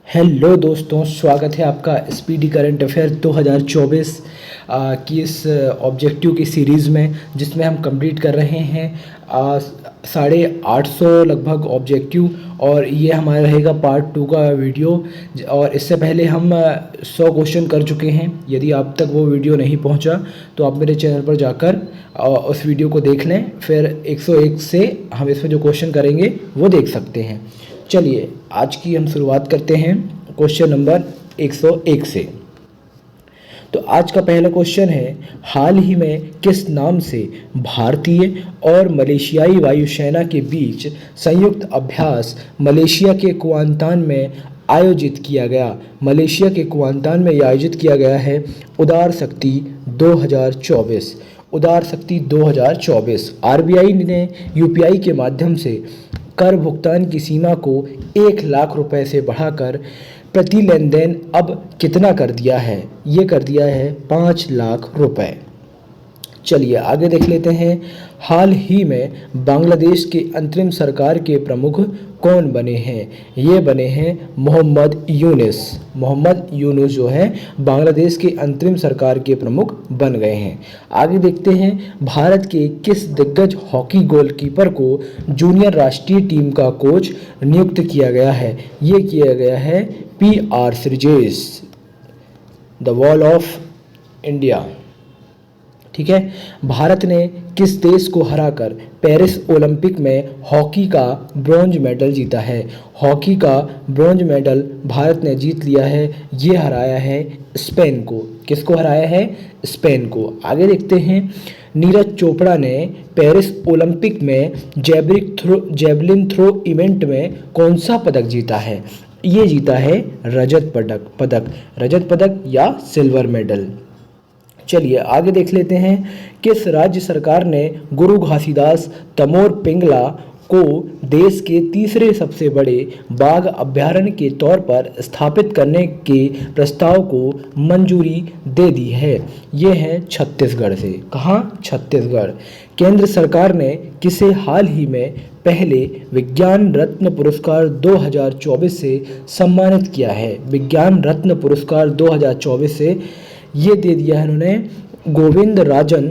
Hello दोस्तों, स्वागत है आपका स्पीडी करंट अफेयर 2024 की इस ऑब्जेक्टिव की सीरीज़ में, जिसमें हम कंप्लीट कर रहे हैं 850 लगभग ऑब्जेक्टिव। और ये हमारा रहेगा पार्ट 2 का वीडियो। और इससे पहले हम 100 क्वेश्चन कर चुके हैं। यदि आप तक वो वीडियो नहीं पहुंचा तो आप मेरे चैनल पर जाकर उस वीडियो को देख लें, फिर 101 से हम इसमें जो क्वेश्चन करेंगे वो देख सकते हैं। चलिए आज की हम शुरुआत करते हैं क्वेश्चन नंबर 101 से। तो आज का पहला क्वेश्चन है, हाल ही में किस नाम से भारतीय और मलेशियाई वायुसेना के बीच संयुक्त अभ्यास मलेशिया के कुआंतान में आयोजित किया गया। मलेशिया के कुआंतान में आयोजित किया गया है उदार शक्ति 2024। उदार शक्ति 2024। आरबीआई ने यूपीआई के माध्यम से कर भुगतान की सीमा को 1 लाख रुपए से बढ़ाकर प्रति लेन देन अब कितना कर दिया है? ये कर दिया है 5 लाख रुपए। चलिए आगे देख लेते हैं। हाल ही में बांग्लादेश के अंतरिम सरकार के प्रमुख कौन बने हैं? ये बने हैं मोहम्मद यूनुस। मोहम्मद यूनुस जो है बांग्लादेश के अंतरिम सरकार के प्रमुख बन गए हैं। आगे देखते हैं, भारत के किस दिग्गज हॉकी गोलकीपर को जूनियर राष्ट्रीय टीम का कोच नियुक्त किया गया है? ये किया गया है PR Sreejesh, the wall of India. ठीक है। भारत ने किस देश को हराकर पेरिस ओलंपिक में हॉकी का ब्रॉन्ज मेडल जीता है? हॉकी का ब्रॉन्ज मेडल भारत ने जीत लिया है। ये हराया है स्पेन को। किसको हराया है? स्पेन को। आगे देखते हैं, नीरज चोपड़ा ने पेरिस ओलंपिक में जेवलिन थ्रो इवेंट में कौन सा पदक जीता है? ये जीता है रजत पदक या सिल्वर मेडल। चलिए आगे देख लेते हैं, किस राज्य सरकार ने गुरु घासीदास तमोर पिंगला को देश के तीसरे सबसे बड़े बाघ अभयारण्य के तौर पर स्थापित करने के प्रस्ताव को मंजूरी दे दी है? ये है छत्तीसगढ़ से। कहाँ? छत्तीसगढ़। केंद्र सरकार ने किसे हाल ही में पहले विज्ञान रत्न पुरस्कार 2024 से सम्मानित किया है? विज्ञान रत्न पुरस्कार 2024 से ये दे दिया है उन्होंने गोविंद राजन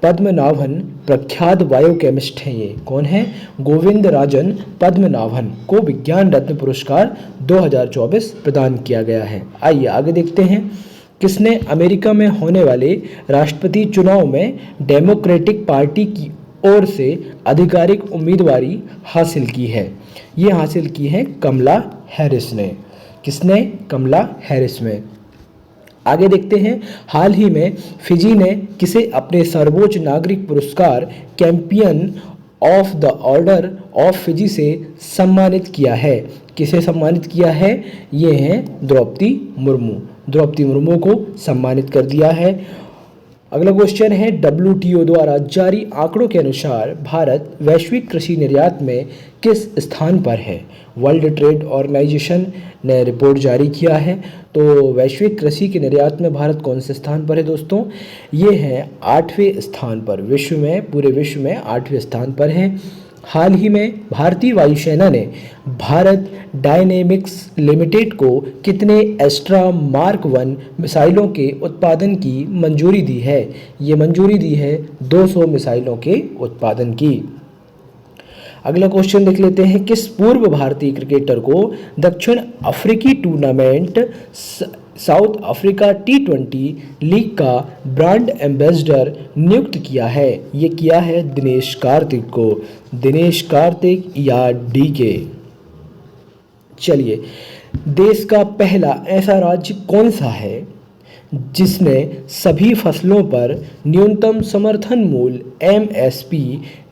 पद्मनाभन, प्रख्यात बायोकेमिस्ट हैं। ये कौन है? गोविंद राजन पद्मनाभन को विज्ञान रत्न पुरस्कार 2024 प्रदान किया गया है। आइए आगे देखते हैं, किसने अमेरिका में होने वाले राष्ट्रपति चुनाव में डेमोक्रेटिक पार्टी की ओर से आधिकारिक उम्मीदवारी हासिल की है? ये हासिल की है कमला हैरिस ने। किसने? कमला हैरिस में। आगे देखते हैं, हाल ही में फिजी ने किसे अपने सर्वोच्च नागरिक पुरस्कार champion of the order of Fiji से सम्मानित किया है? किसे सम्मानित किया है? ये हैं द्रौपदी मुर्मू। द्रौपदी मुर्मू को सम्मानित कर दिया है। अगला क्वेश्चन है, WTO द्वारा जारी आंकड़ों के अनुसार भारत वैश्विक कृषि निर्यात में किस स्थान पर है? वर्ल्ड ट्रेड ऑर्गेनाइजेशन ने रिपोर्ट जारी किया है। तो वैश्विक कृषि के निर्यात में भारत कौन से स्थान पर है दोस्तों? ये है 8वें स्थान पर। विश्व में, पूरे विश्व में 8वें स्थान पर है। हाल ही में भारतीय वायुसेना ने भारत डायनेमिक्स लिमिटेड को कितने एस्ट्रा मार्क 1 मिसाइलों के उत्पादन की मंजूरी दी है? ये मंजूरी दी है 200 मिसाइलों के उत्पादन की। अगला क्वेश्चन देख लेते हैं, किस पूर्व भारतीय क्रिकेटर को दक्षिण अफ्रीकी tournament south Africa T20 league का ब्रांड एम्बेसडर नियुक्त किया है? ये किया है दिनेश कार्तिक को। दिनेश कार्तिक या DK। चलिए, देश का पहला ऐसा राज्य कौन सा है जिसने सभी फसलों पर न्यूनतम समर्थन मूल्य MSP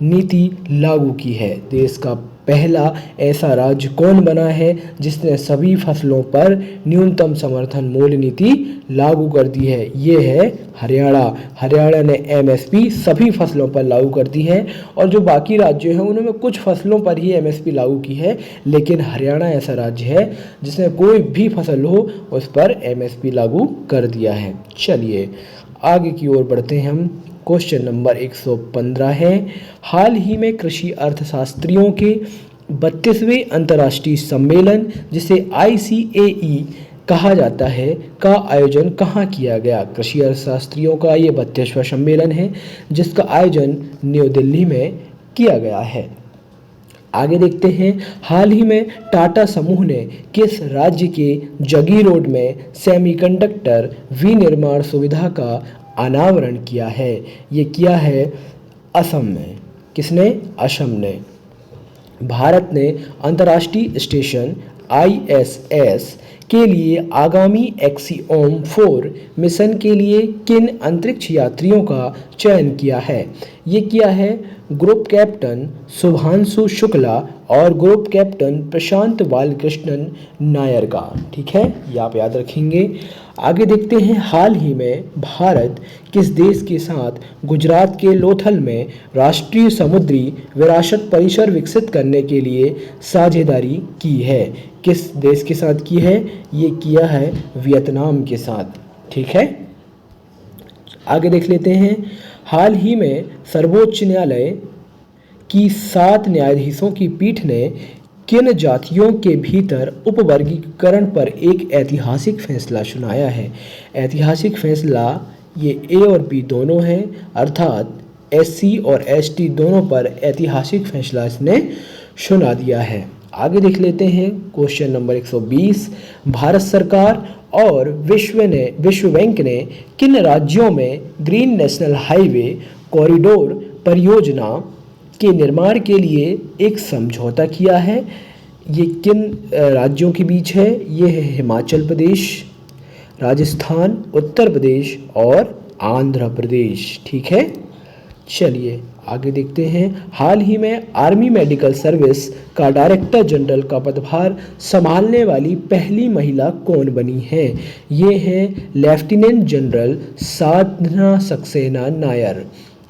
नीति लागू की है? देश का पहला ऐसा राज्य कौन बना है जिसने सभी फसलों पर न्यूनतम समर्थन मूल्य नीति लागू कर दी है? ये है हरियाणा। हरियाणा ने MSP सभी फसलों पर लागू कर दी है। और जो बाकी राज्य हैं उन्होंने कुछ फसलों पर ही MSP लागू की है, लेकिन हरियाणा ऐसा राज्य है जिसने कोई भी फसल हो उस पर MSP लागू कर दिया है। चलिए आगे की ओर बढ़ते हैं हम। क्वेश्चन नंबर 115 है, हाल ही में कृषि अर्थशास्त्रियों के 32वें अंतर्राष्ट्रीय सम्मेलन जिसे ICAE कहा जाता है का आयोजन कहाँ किया गया? कृषि अर्थशास्त्रियों का ये 32वां सम्मेलन है जिसका आयोजन न्यू दिल्ली में किया गया है। आगे देखते हैं, हाल ही में टाटा समूह ने किस राज्य के जगीरोड में सेमीकंडक्टर विनिर्माण सुविधा का अनावरण किया है? ये किया है असम में। किसने? असम ने। भारत ने अंतर्राष्ट्रीय स्टेशन ISS के लिए आगामी एक्सियोम 4 मिशन के लिए किन अंतरिक्ष यात्रियों का चयन किया है? ये किया है ग्रुप कैप्टन शुभांशु शुक्ला और ग्रुप कैप्टन प्रशांत बालकृष्णन नायर का। ठीक है, ये आप याद रखेंगे। आगे देखते हैं, हाल ही में भारत किस देश के साथ गुजरात के लोथल में राष्ट्रीय समुद्री विरासत परिसर विकसित करने के लिए साझेदारी की है? किस देश के साथ की है? ये किया है वियतनाम के साथ। ठीक है, आगे देख लेते हैं, हाल ही में सर्वोच्च न्यायालय की 7 न्यायाधीशों की पीठ ने किन जातियों के भीतर उपवर्गीकरण पर एक ऐतिहासिक फैसला सुनाया है? ऐतिहासिक फैसला ये A और B दोनों हैं, अर्थात SC और ST दोनों पर ऐतिहासिक फैसला इसने सुना दिया है। आगे देख लेते हैं, क्वेश्चन नंबर 120, भारत सरकार और विश्व बैंक ने किन राज्यों में ग्रीन नेशनल हाईवे कॉरिडोर परियोजना के निर्माण के लिए एक समझौता किया है? ये किन राज्यों के बीच है? ये है हिमाचल प्रदेश, राजस्थान, उत्तर प्रदेश और आंध्र प्रदेश। ठीक है, चलिए आगे देखते हैं, हाल ही में आर्मी मेडिकल सर्विस का डायरेक्टर जनरल का पदभार संभालने वाली पहली महिला कौन बनी है? ये है लेफ्टिनेंट जनरल साधना सक्सेना नायर।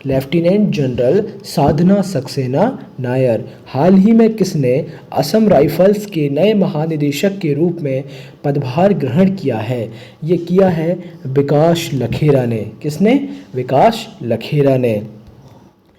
लेफ्टिनेंट जनरल साधना सक्सेना नायर। हाल ही में किसने असम राइफल्स के नए महानिदेशक के रूप में पदभार ग्रहण किया है? ये किया है विकास लखेरा ने। किसने? विकास लखेरा ने।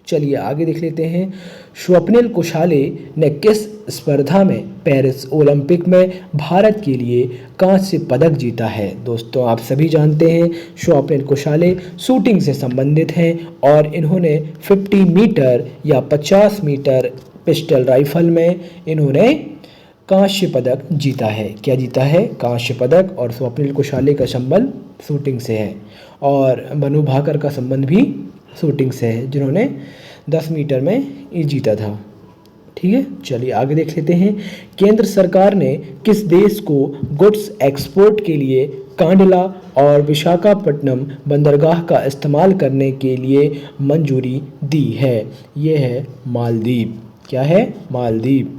चलिए आगे देख लेते हैं, स्वप्निल कुशाले ने किस स्पर्धा में पेरिस ओलंपिक में भारत के लिए कांस्य पदक जीता है? दोस्तों आप सभी जानते हैं स्वप्निल कुशाले शूटिंग से संबंधित हैं और इन्होंने 50 मीटर या 50 मीटर पिस्टल राइफल में इन्होंने कांस्य पदक जीता है। क्या जीता है? कांस्य पदक। और स्वप्निल कुशाले का संबंध शूटिंग से है और मनु भाकर का संबंध भी शूटिंग से है, जिन्होंने 10 मीटर में ये जीता था। ठीक है, चलिए आगे देख लेते हैं, केंद्र सरकार ने किस देश को गुड्स एक्सपोर्ट के लिए कांडला और विशाखापट्टनम बंदरगाह का इस्तेमाल करने के लिए मंजूरी दी है? ये है मालदीव। क्या है? मालदीव।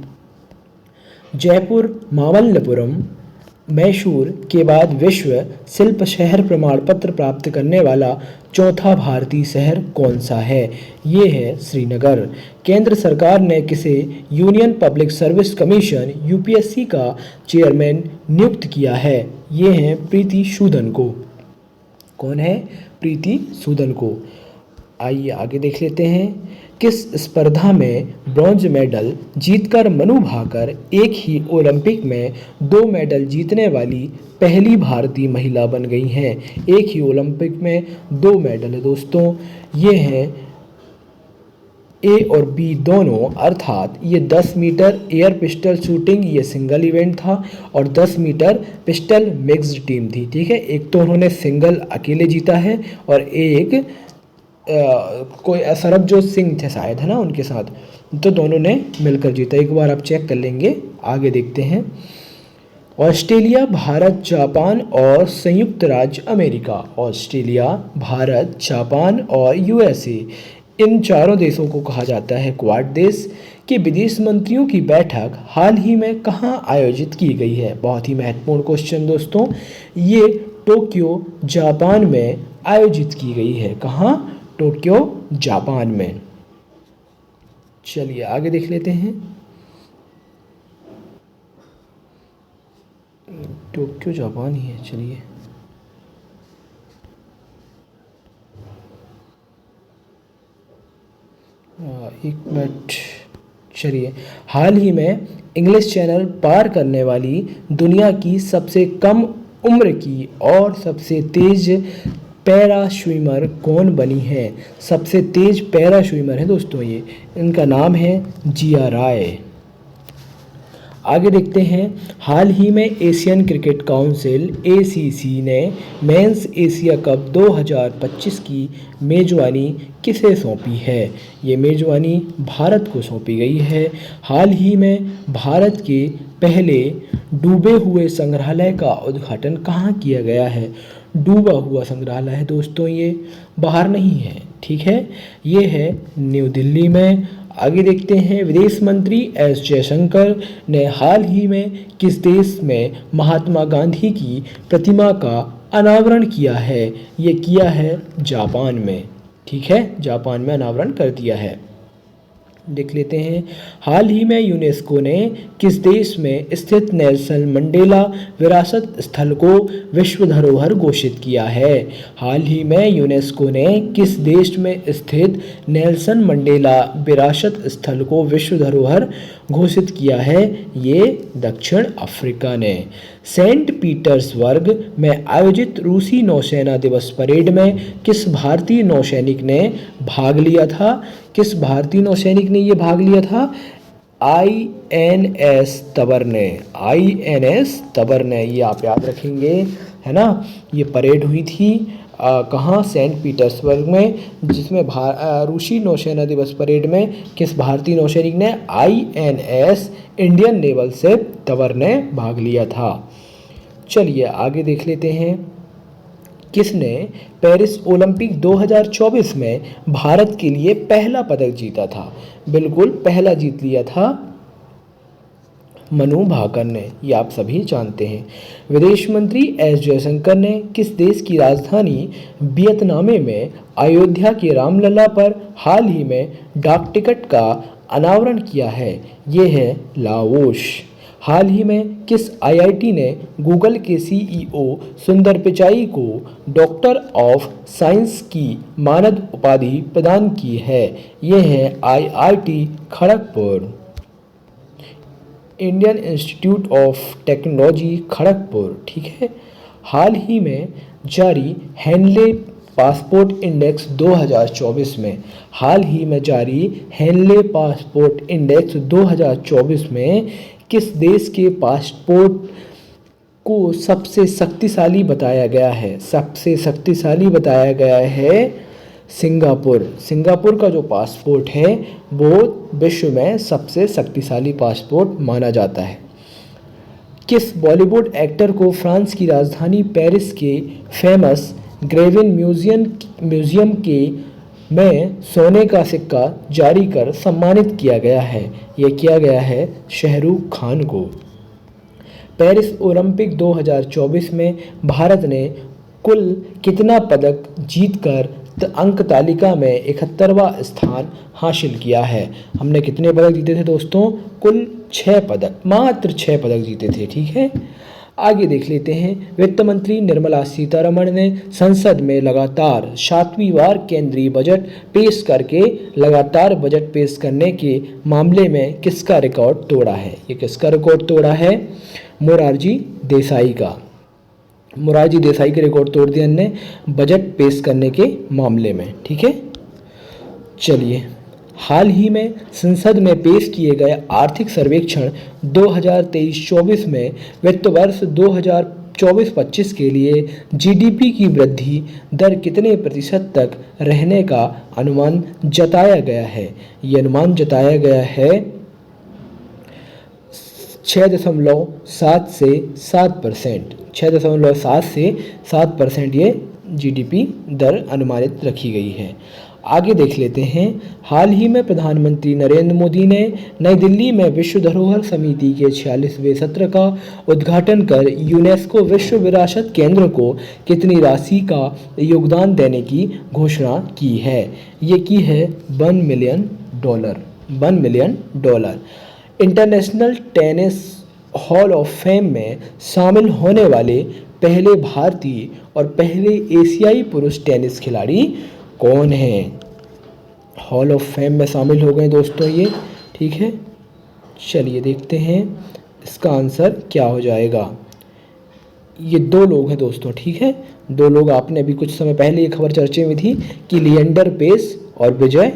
जयपुर मामल्लपुरम मैसूर के बाद विश्व शिल्प शहर प्रमाण पत्र प्राप्त करने वाला चौथा भारतीय शहर कौन सा है? ये है श्रीनगर। केंद्र सरकार ने किसे union public service commission UPSC का चेयरमैन नियुक्त किया है? ये हैं प्रीति सूदन को। कौन है? प्रीति सूदन को। आइए आगे देख लेते हैं, किस स्पर्धा में ब्रॉन्ज मेडल जीतकर मनु भाकर एक ही ओलंपिक में 2 मेडल जीतने वाली पहली भारतीय महिला बन गई हैं? एक ही ओलंपिक में 2 मेडल है दोस्तों। ये हैं A और B दोनों, अर्थात ये 10 मीटर एयर पिस्टल शूटिंग ये सिंगल इवेंट था और 10 मीटर पिस्टल मिक्स्ड टीम थी। ठीक है, एक तो उन्होंने सिंगल अकेले जीता है और एक कोई सरबजोत सिंह थे शायद, है ना, उनके साथ, तो दोनों ने मिलकर जीता। एक बार आप चेक कर लेंगे। आगे देखते हैं, ऑस्ट्रेलिया, भारत, जापान और संयुक्त राज्य अमेरिका। ऑस्ट्रेलिया, भारत, जापान और USA, इन चारों देशों को कहा जाता है क्वाड देश के विदेश मंत्रियों की बैठक हाल ही में कहाँ आयोजित की गई है? बहुत ही महत्वपूर्ण क्वेश्चन दोस्तों, ये टोक्यो जापान में आयोजित की गई है। कहाँ? टोक्यो जापान में। चलिए आगे देख लेते हैं, टोक्यो जापान ही है। चलिए एक मिनट, चलिए, हाल ही में इंग्लिश चैनल पार करने वाली दुनिया की सबसे कम उम्र की और सबसे तेज पैरा स्विमर कौन बनी है? सबसे तेज पैरा स्विमर है दोस्तों ये, इनका नाम है जिया राय। आगे देखते हैं, हाल ही में एशियन क्रिकेट काउंसिल एसीसी ने मेंस एशिया कप 2025 की मेजबानी किसे सौंपी है? ये मेजबानी भारत को सौंपी गई है। हाल ही में भारत के पहले डूबे हुए संग्रहालय का उद्घाटन कहाँ किया गया है? डूबा हुआ संग्रहालय है दोस्तों ये, बाहर नहीं है, ठीक है, ये है न्यू दिल्ली में। आगे देखते हैं, विदेश मंत्री एस जयशंकर ने हाल ही में किस देश में महात्मा गांधी की प्रतिमा का अनावरण किया है? ये किया है जापान में, ठीक है, जापान में अनावरण कर दिया है। देख लेते हैं, हाल ही में यूनेस्को ने किस देश में स्थित नेल्सन मंडेला विरासत स्थल को विश्व धरोहर घोषित किया है? हाल ही में यूनेस्को ने किस देश में स्थित नेल्सन मंडेला विरासत स्थल को विश्व धरोहर घोषित किया है? ये दक्षिण अफ्रीका ने। सेंट पीटर्सबर्ग में आयोजित रूसी नौसेना दिवस परेड में किस भारतीय नौसैनिक ने भाग लिया था? किस भारतीय नौसैनिक ने ये भाग लिया था? INS तबर ने, INS तबर ने, ये आप याद रखेंगे, है ना। ये परेड हुई थी कहाँ? सेंट पीटर्सबर्ग में, जिसमें रूसी नौसेना दिवस परेड में किस भारतीय नौसैनिक ने? INS इंडियन नेवल शिप तबर ने भाग लिया था। चलिए आगे देख लेते हैं, किसने पेरिस ओलंपिक 2024 में भारत के लिए पहला पदक जीता था? बिल्कुल पहला जीत लिया था मनु भाकर ने, ये आप सभी जानते हैं। विदेश मंत्री एस जयशंकर ने किस देश की राजधानी वियतनाम में अयोध्या के रामलला पर हाल ही में डाक टिकट का अनावरण किया है? ये है लाओस। हाल ही में किस IIT ने गूगल के CEO सुंदर पिचाई को डॉक्टर ऑफ साइंस की मानद उपाधि प्रदान की है? ये है IIT Kharagpur, Indian institute of technology Kharagpur, ठीक है। हाल ही में जारी हेनले पासपोर्ट इंडेक्स 2024 में, हाल ही में जारी हेनले पासपोर्ट इंडेक्स 2024 में किस देश के पासपोर्ट को सबसे शक्तिशाली बताया गया है? सबसे शक्तिशाली बताया गया है सिंगापुर। सिंगापुर का जो पासपोर्ट है वो विश्व में सबसे शक्तिशाली पासपोर्ट माना जाता है। किस बॉलीवुड एक्टर को फ्रांस की राजधानी पेरिस के फेमस ग्रेविन म्यूजियम के में सोने का सिक्का जारी कर सम्मानित किया गया है? यह किया गया है शाहरुख खान को। पेरिस ओलंपिक 2024 में भारत ने कुल कितना पदक जीतकर अंक तालिका में 71वां स्थान हासिल किया है? हमने कितने पदक जीते थे दोस्तों? कुल 6 पदक, मात्र 6 पदक जीते थे, ठीक है। आगे देख लेते हैं, वित्त मंत्री निर्मला सीतारमण ने संसद में लगातार 7वीं बार केंद्रीय बजट पेश करके लगातार बजट पेश करने के मामले में किसका रिकॉर्ड तोड़ा है? ये किसका रिकॉर्ड तोड़ा है? मोरारजी देसाई का। मोरारजी देसाई के रिकॉर्ड तोड़ दिया ने बजट पेश करने के मामले में, ठीक है। चलिए, हाल ही में संसद में पेश किए गए आर्थिक सर्वेक्षण 2023-24 में वित्त वर्ष 2024-25 के लिए GDP की वृद्धि दर कितने प्रतिशत तक रहने का अनुमान जताया गया है? ये अनुमान जताया गया है 6.7 से 7%, 6.7 से 7% ये GDP दर अनुमानित रखी गई है। आगे देख लेते हैं, हाल ही में प्रधानमंत्री नरेंद्र मोदी ने नई दिल्ली में विश्व धरोहर समिति के 46वें सत्र का उद्घाटन कर यूनेस्को विश्व विरासत केंद्र को कितनी राशि का योगदान देने की घोषणा की है? ये की है $1 million, $1 million. International tennis hall of fame में शामिल होने वाले पहले भारतीय और पहले एशियाई पुरुष टेनिस खिलाड़ी कौन हैं? हॉल ऑफ फेम में शामिल हो गए दोस्तों ये, ठीक ठीक है, चलिए देखते हैं इसका आंसर क्या हो जाएगा। ये 2 लोग हैं दोस्तों, ठीक है, 2 लोग। आपने अभी कुछ समय पहले ये खबर चर्चे में थी कि लिएंडर पेस और विजय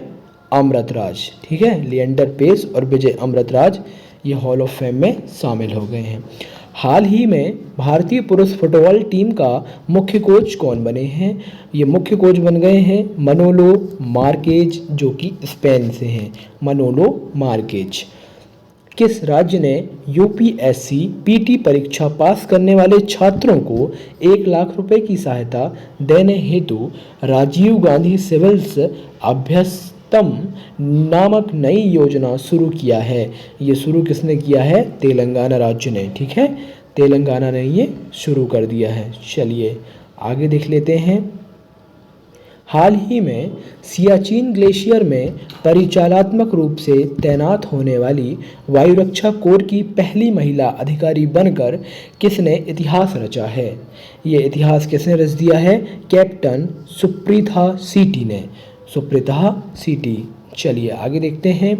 अमृतराज, ठीक है, लिएंडर पेस और विजय अमृतराज ये हॉल ऑफ फेम में शामिल हो गए हैं। हाल ही में भारतीय पुरुष फुटबॉल टीम का मुख्य कोच कौन बने हैं? ये मुख्य कोच बन गए हैं मनोलो मार्केज, जो कि स्पेन से हैं, मनोलो मार्केज। किस राज्य ने यूपीएससी पीटी परीक्षा पास करने वाले छात्रों को 1 लाख रुपए की सहायता देने हेतु राजीव गांधी सिविल्स अभ्यस्तम नामक नई योजना शुरू किया है? ये शुरू किसने किया है? तेलंगाना राज्य ने, ठीक है, तेलंगाना ने ये शुरू कर दिया है। चलिए आगे देख लेते हैं। हाल ही में सियाचिन ग्लेशियर में परिचालनात्मक रूप से तैनात होने वाली वायुरक्षा कोर की पहली महिला अधिकारी बनकर किसने इतिहास रचा है? ये इतिहास किसने रच दिया है? कैप्टन सुप्रीता सीटी ने, सुप्रीता सीटी। चलिए आगे देखते हैं।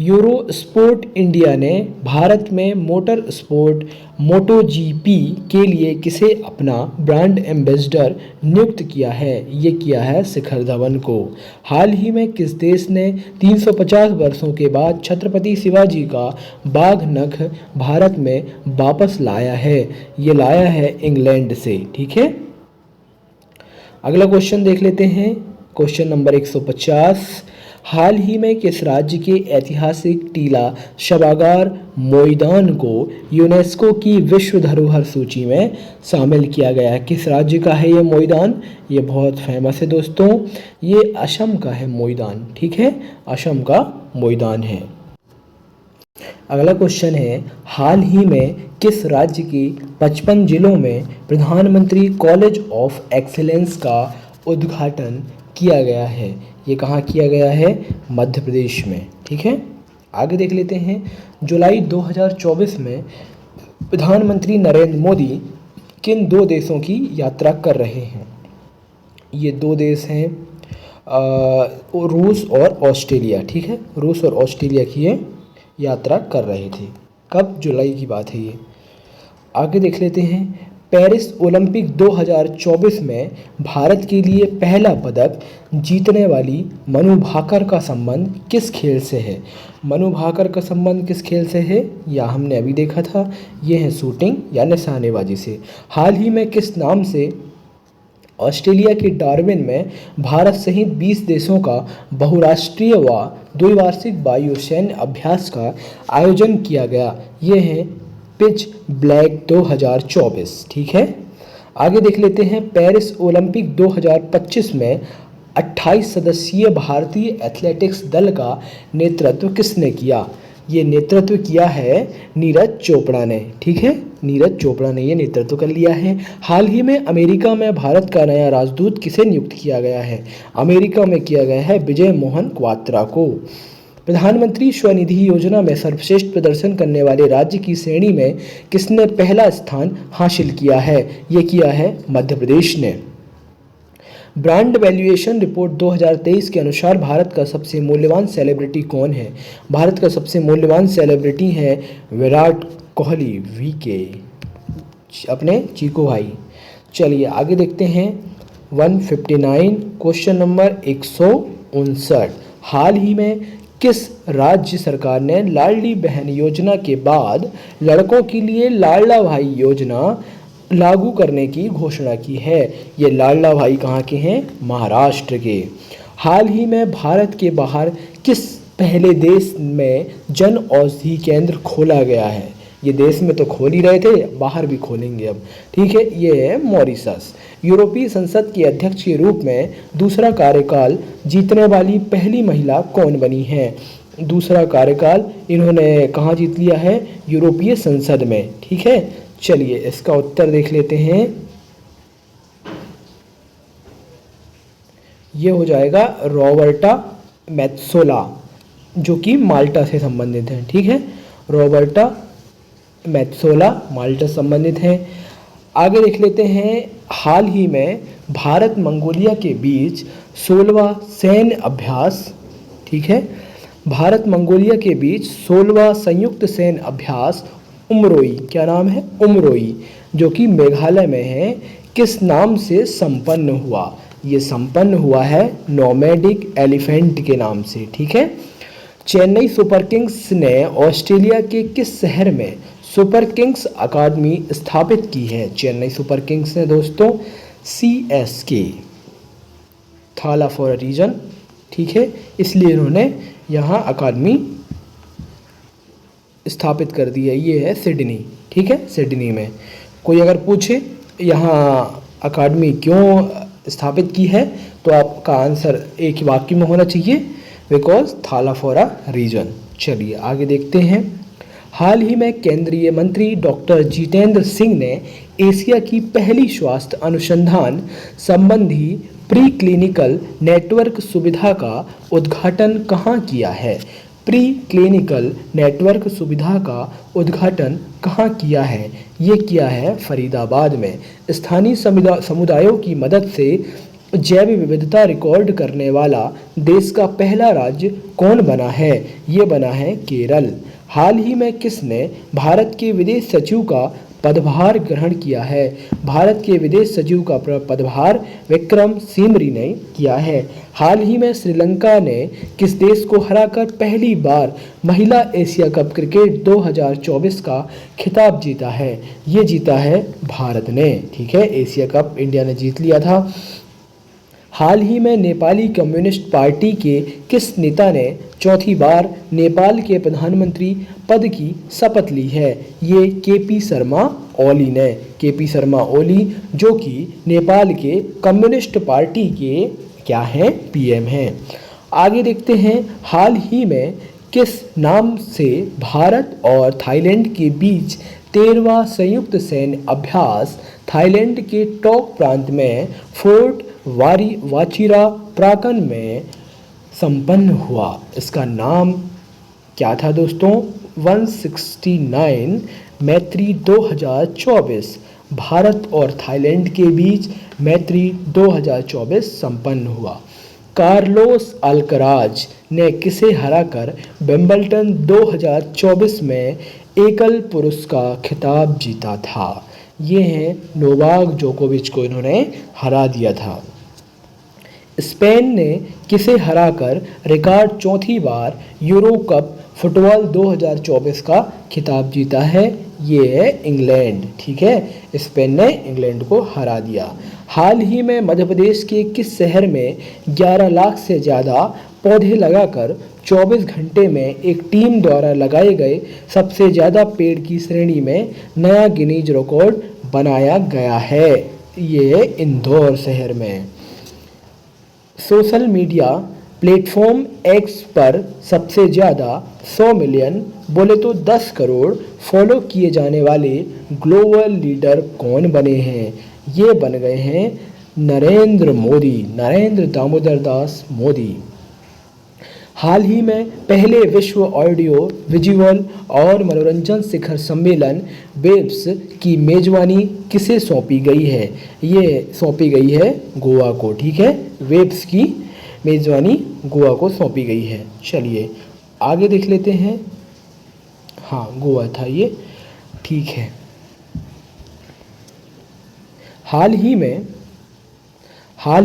यूरो स्पोर्ट इंडिया ने भारत में मोटर स्पोर्ट मोटो जीपी के लिए किसे अपना ब्रांड एम्बेसडर नियुक्त किया है? ये किया है शिखर धवन को। हाल ही में किस देश ने 350 वर्षों के बाद छत्रपति शिवाजी का बाघ नख भारत में वापस लाया है? ये लाया है इंग्लैंड से, ठीक है। अगला क्वेश्चन देख लेते हैं, क्वेश्चन नंबर 150। हाल ही में किस राज्य के ऐतिहासिक टीला शबागार मैदान को यूनेस्को की विश्व धरोहर सूची में शामिल किया गया है? किस राज्य का है ये मैदान? ये बहुत फेमस है दोस्तों, ये असम का है मैदान, ठीक है, असम का मैदान है। अगला क्वेश्चन है, हाल ही में किस राज्य के 55 जिलों में प्रधानमंत्री कॉलेज ऑफ एक्सीलेंस का उद्घाटन किया गया है? ये कहाँ किया गया है? मध्य प्रदेश में, ठीक है। आगे देख लेते हैं। जुलाई 2024 में प्रधानमंत्री नरेंद्र मोदी किन 2 देशों की यात्रा कर रहे हैं? ये 2 देश हैं रूस और ऑस्ट्रेलिया, ठीक है, रूस और ऑस्ट्रेलिया की ये यात्रा कर रहे थे। कब? जुलाई की बात है ये। आगे देख लेते हैं। पेरिस ओलंपिक 2024 में भारत के लिए पहला पदक जीतने वाली मनु भाकर का संबंध किस खेल से है? मनु भाकर का संबंध किस खेल से है? या हमने अभी देखा था, ये है शूटिंग या निशानेबाजी से। हाल ही में किस नाम से ऑस्ट्रेलिया के डार्विन में भारत सहित 20 देशों का बहुराष्ट्रीय व द्विवार्षिक वायु सैन्य अभ्यास का आयोजन किया गया? ये है पिच ब्लैक 2024, ठीक है। आगे देख लेते हैं। पेरिस ओलंपिक 2025 में 28 सदस्यीय भारतीय एथलेटिक्स दल का नेतृत्व किसने किया? ये नेतृत्व किया है नीरज चोपड़ा ने, ठीक है, नीरज चोपड़ा ने ये नेतृत्व कर लिया है। हाल ही में अमेरिका में भारत का नया राजदूत किसे नियुक्त किया गया है? अमेरिका में किया गया है विजय मोहन क्वात्रा को। प्रधानमंत्री स्वनिधि योजना में सर्वश्रेष्ठ प्रदर्शन करने वाले राज्य की श्रेणी में किसने पहला स्थान हासिल किया है? ये किया है मध्य प्रदेश ने। ब्रांड वैल्यूएशन रिपोर्ट 2023 के अनुसार भारत का सबसे मूल्यवान सेलिब्रिटी कौन है? भारत का सबसे मूल्यवान सेलिब्रिटी है विराट कोहली, वीके, अपने चीकू भाई। चलिए आगे देखते हैं। 159 क्वेश्चन नंबर 159। हाल ही में किस राज्य सरकार ने लाडली बहन योजना के बाद लड़कों के लिए लाडला भाई योजना लागू करने की घोषणा की है? ये लाडला भाई कहाँ के हैं? महाराष्ट्र के। हाल ही में भारत के बाहर किस पहले देश में जन औषधि केंद्र खोला गया है? ये देश में तो खोल ही रहे थे, बाहर भी खोलेंगे अब, ठीक है। ये है मॉरिशस। यूरोपीय संसद के अध्यक्ष के रूप में दूसरा कार्यकाल जीतने वाली पहली महिला कौन बनी है? दूसरा कार्यकाल इन्होंने कहाँ जीत लिया है? यूरोपीय संसद में, ठीक है। चलिए इसका उत्तर देख लेते हैं। ये हो जाएगा रॉबर्टा मेत्सोला, जो कि माल्टा से संबंधित हैं, ठीक है। रॉबर्टा मेत्सोला माल्टा से संबंधित हैं। आगे देख लेते हैं। हाल ही में भारत मंगोलिया के बीच 16वां सैन्य अभ्यास, ठीक है, भारत मंगोलिया के बीच 16वां संयुक्त सैन्य अभ्यास उमरोई, क्या नाम है? उमरोई, जो कि मेघालय में है, किस नाम से संपन्न हुआ? ये संपन्न हुआ है नोमैडिक एलिफेंट के नाम से, ठीक है। चेन्नई सुपर किंग्स ने ऑस्ट्रेलिया के किस शहर में सुपर किंग्स अकादमी स्थापित की है? चेन्नई सुपर किंग्स ने दोस्तों CSK, थाला फॉर अ रीजन, ठीक है, इसलिए इन्होंने यहाँ अकादमी स्थापित कर दी है। ये है सिडनी, ठीक है, सिडनी में। कोई अगर पूछे यहाँ अकादमी क्यों स्थापित की है, तो आपका आंसर एक ही वाक्य में होना चाहिए, बिकॉज थाला फॉर अ रीजन। चलिए आगे देखते हैं। हाल ही में केंद्रीय मंत्री डॉक्टर जितेंद्र सिंह ने एशिया की पहली स्वास्थ्य अनुसंधान संबंधी प्री क्लिनिकल नेटवर्क सुविधा का उद्घाटन कहाँ किया है? प्री क्लिनिकल नेटवर्क सुविधा का उद्घाटन कहाँ किया है? ये किया है फरीदाबाद में। स्थानीय समुदायों की मदद से जैव विविधता रिकॉर्ड करने वाला देश का पहला राज्य कौन बना है? ये बना है केरल। हाल ही में किसने भारत के विदेश सचिव का पदभार ग्रहण किया है? भारत के विदेश सचिव का पदभार विक्रम सिमरी ने किया है। हाल ही में श्रीलंका ने किस देश को हराकर पहली बार महिला एशिया कप क्रिकेट 2024 का खिताब जीता है? ये जीता है भारत ने, ठीक है, एशिया कप इंडिया ने जीत लिया था। हाल ही में नेपाली कम्युनिस्ट पार्टी के किस नेता ने चौथी बार नेपाल के प्रधानमंत्री पद की शपथ ली है? ये KP शर्मा ओली ने, KP शर्मा ओली, जो कि नेपाल के कम्युनिस्ट पार्टी के क्या हैं? PM हैं। आगे देखते हैं। हाल ही में किस नाम से भारत और थाईलैंड के बीच 13वां संयुक्त सैन्य अभ्यास थाईलैंड के टोक प्रांत में फोर्ट वाचिरा प्राकन में संपन्न हुआ? इसका नाम क्या था दोस्तों? 169 मैत्री 2024। भारत और थाईलैंड के बीच मैत्री 2024 संपन्न हुआ। कार्लोस अल्कराज ने किसे हराकर विंबलडन 2024 में एकल पुरुष का खिताब जीता था? ये हैं नोवाक जोकोविच को इन्होंने हरा दिया था। स्पेन ने किसे हराकर रिकॉर्ड चौथी बार यूरो कप फुटबॉल 2024 का खिताब जीता है? ये है इंग्लैंड, ठीक है, स्पेन ने इंग्लैंड को हरा दिया। हाल ही में मध्य प्रदेश के किस शहर में 11 लाख से ज़्यादा पौधे लगाकर 24 घंटे में एक टीम द्वारा लगाए गए सबसे ज़्यादा पेड़ की श्रेणी में नया गिनीज रिकॉर्ड बनाया गया है? ये इंदौर शहर में। सोशल मीडिया प्लेटफॉर्म X पर सबसे ज़्यादा 100 मिलियन बोले तो 10 करोड़ फॉलो किए जाने वाले ग्लोबल लीडर कौन बने हैं? ये बन गए हैं नरेंद्र मोदी, नरेंद्र दामोदर दास मोदी। हाल ही में पहले विश्व ऑडियो विजुअल और मनोरंजन शिखर सम्मेलन वेब्स की मेजबानी किसे सौंपी गई है? ये सौंपी गई है गोवा को, ठीक है, वेब्स की मेजबानी गोवा को सौंपी गई है। चलिए आगे देख लेते हैं। हाँ, गोवा था ये, ठीक है। हाल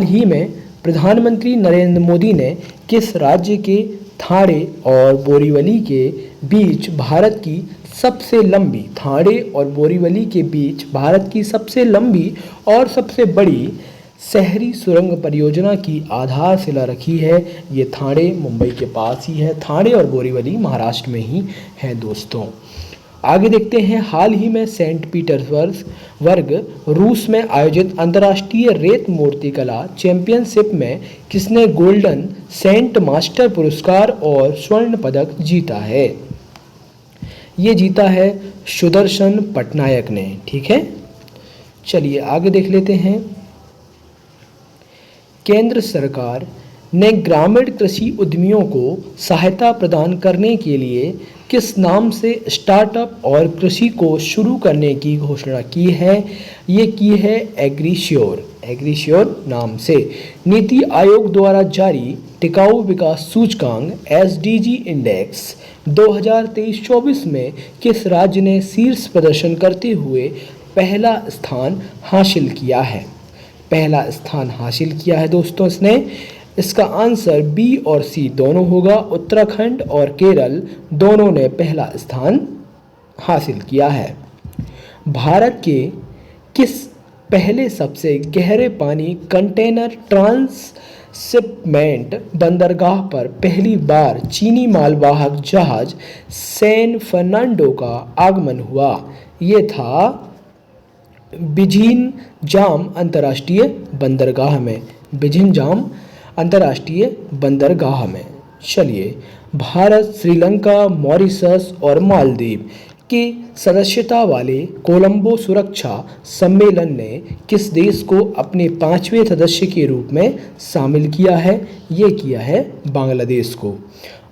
ही में प्रधानमंत्री नरेंद्र मोदी ने किस राज्य के थाणे और बोरीवली के बीच भारत की सबसे लंबी थाणे और बोरीवली के बीच भारत की सबसे लंबी और सबसे बड़ी शहरी सुरंग परियोजना की आधारशिला रखी है? ये थाणे मुंबई के पास ही है। थाणे और बोरीवली महाराष्ट्र में ही है दोस्तों। आगे देखते हैं। हाल ही में सेंट पीटर्सबर्ग रूस में आयोजित अंतर्राष्ट्रीय रेत मूर्तिकला चैंपियनशिप में किसने गोल्डन सेंट मास्टर पुरस्कार और स्वर्ण पदक जीता है? ये जीता है सुदर्शन पटनायक ने, ठीक है। चलिए आगे देख लेते हैं। केंद्र सरकार ने ग्रामीण कृषि उद्यमियों को सहायता प्रदान करने के लिए किस नाम से स्टार्टअप और कृषि को शुरू करने की घोषणा की है? ये की है एग्रीश्योर नाम से। नीति आयोग द्वारा जारी टिकाऊ विकास सूचकांक एसडीजी इंडेक्स 2023-24 में किस राज्य ने शीर्ष प्रदर्शन करते हुए पहला स्थान हासिल किया है? दोस्तों इसने। इसका आंसर बी और सी दोनों होगा। उत्तराखंड और केरल दोनों ने पहला स्थान हासिल किया है। भारत के किस पहले सबसे गहरे पानी कंटेनर ट्रांसशिपमेंट बंदरगाह पर पहली बार चीनी मालवाहक जहाज सैन फर्नांडो का आगमन हुआ? ये था बिझिंजाम अंतर्राष्ट्रीय बंदरगाह में। चलिए, भारत, श्रीलंका, मॉरिशस और मालदीव के सदस्यता वाले कोलंबो सुरक्षा सम्मेलन ने किस देश को अपने 5वें सदस्य के रूप में शामिल किया है? ये किया है बांग्लादेश को।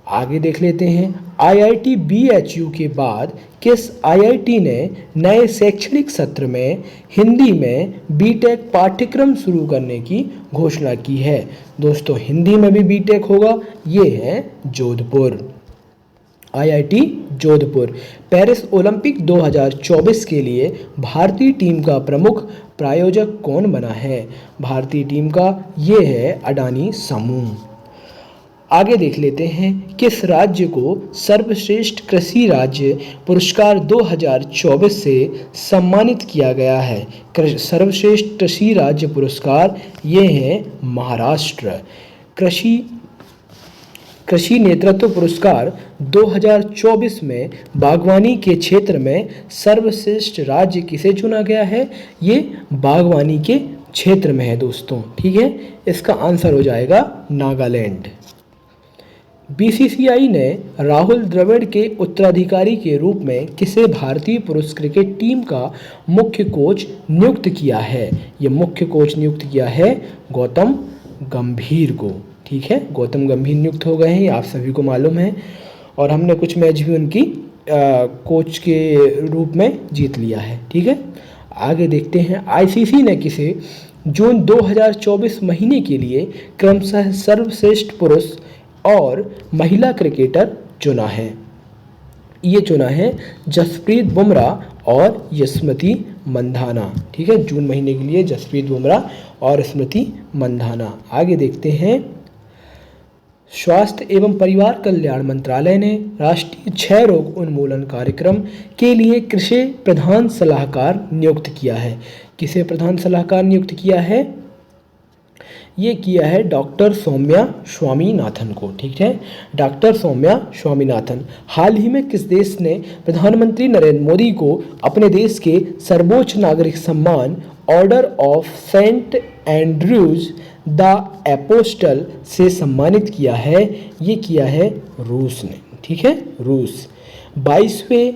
आगे देख लेते हैं। आईआईटी बीएचयू के बाद किस आईआईटी ने नए शैक्षणिक सत्र में हिंदी में बीटेक पाठ्यक्रम शुरू करने की घोषणा की है? दोस्तों, हिंदी में भी बीटेक होगा। ये है Jodhpur, IIT Jodhpur. Paris Olympic 2024 के लिए भारतीय टीम का प्रमुख प्रायोजक कौन बना है? भारतीय टीम का ये है अडानी समूह। आगे देख लेते हैं। किस राज्य को सर्वश्रेष्ठ कृषि राज्य पुरस्कार 2024 से सम्मानित किया गया है? सर्वश्रेष्ठ कृषि राज्य पुरस्कार ये है महाराष्ट्र। कृषि नेतृत्व पुरस्कार 2024 में बागवानी के क्षेत्र में सर्वश्रेष्ठ राज्य किसे चुना गया है? ये बागवानी के क्षेत्र में है दोस्तों। ठीक है, इसका आंसर हो जाएगा नागालैंड। बीसीसीआई ने राहुल द्रविड़ के उत्तराधिकारी के रूप में किसे भारतीय पुरुष क्रिकेट टीम का मुख्य कोच नियुक्त किया है? ये मुख्य कोच नियुक्त किया है गौतम गंभीर को। ठीक है, गौतम गंभीर नियुक्त हो गए हैं, आप सभी को मालूम है। और हमने कुछ मैच भी उनकी कोच के रूप में जीत लिया है। ठीक है, आगे देखते हैं। आईसीसी ने किसे जून 2024 महीने के लिए क्रमशः सर्वश्रेष्ठ पुरुष और महिला क्रिकेटर चुना है? ये चुना है जसप्रीत बुमराह और स्मृति मंधाना। ठीक है, जून महीने के लिए जसप्रीत बुमराह और स्मृति मंधाना। आगे देखते हैं। स्वास्थ्य एवं परिवार कल्याण मंत्रालय ने राष्ट्रीय क्षय रोग उन्मूलन कार्यक्रम के लिए कृषि प्रधान सलाहकार नियुक्त किया है? किसे प्रधान सलाहकार नियुक्त किया है? ये किया है डॉक्टर सौम्या स्वामीनाथन को। ठीक है, डॉक्टर सौम्या स्वामीनाथन। हाल ही में किस देश ने प्रधानमंत्री नरेंद्र मोदी को अपने देश के सर्वोच्च नागरिक सम्मान Order of Saint Andrews the Apostle से सम्मानित किया है? ये किया है रूस ने। ठीक है, रूस। 22वें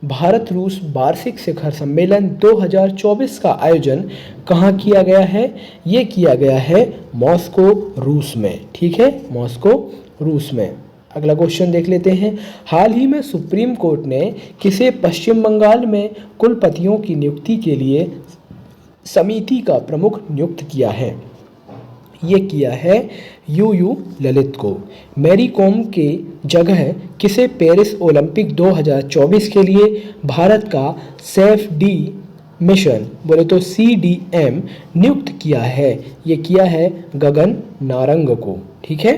भारत रूस वार्षिक शिखर सम्मेलन 2024 का आयोजन कहाँ किया गया है? ये किया गया है मॉस्को रूस में। ठीक है, मॉस्को रूस में। अगला क्वेश्चन देख लेते हैं। हाल ही में सुप्रीम कोर्ट ने किसे पश्चिम बंगाल में कुलपतियों की नियुक्ति के लिए समिति का प्रमुख नियुक्त किया है? ये किया है यूयू ललित को। मैरी कॉम के जगह किसे पेरिस ओलंपिक 2024 के लिए भारत का सेफ डी मिशन बोले तो CDM नियुक्त किया है? ये किया है गगन नारंग को। ठीक है,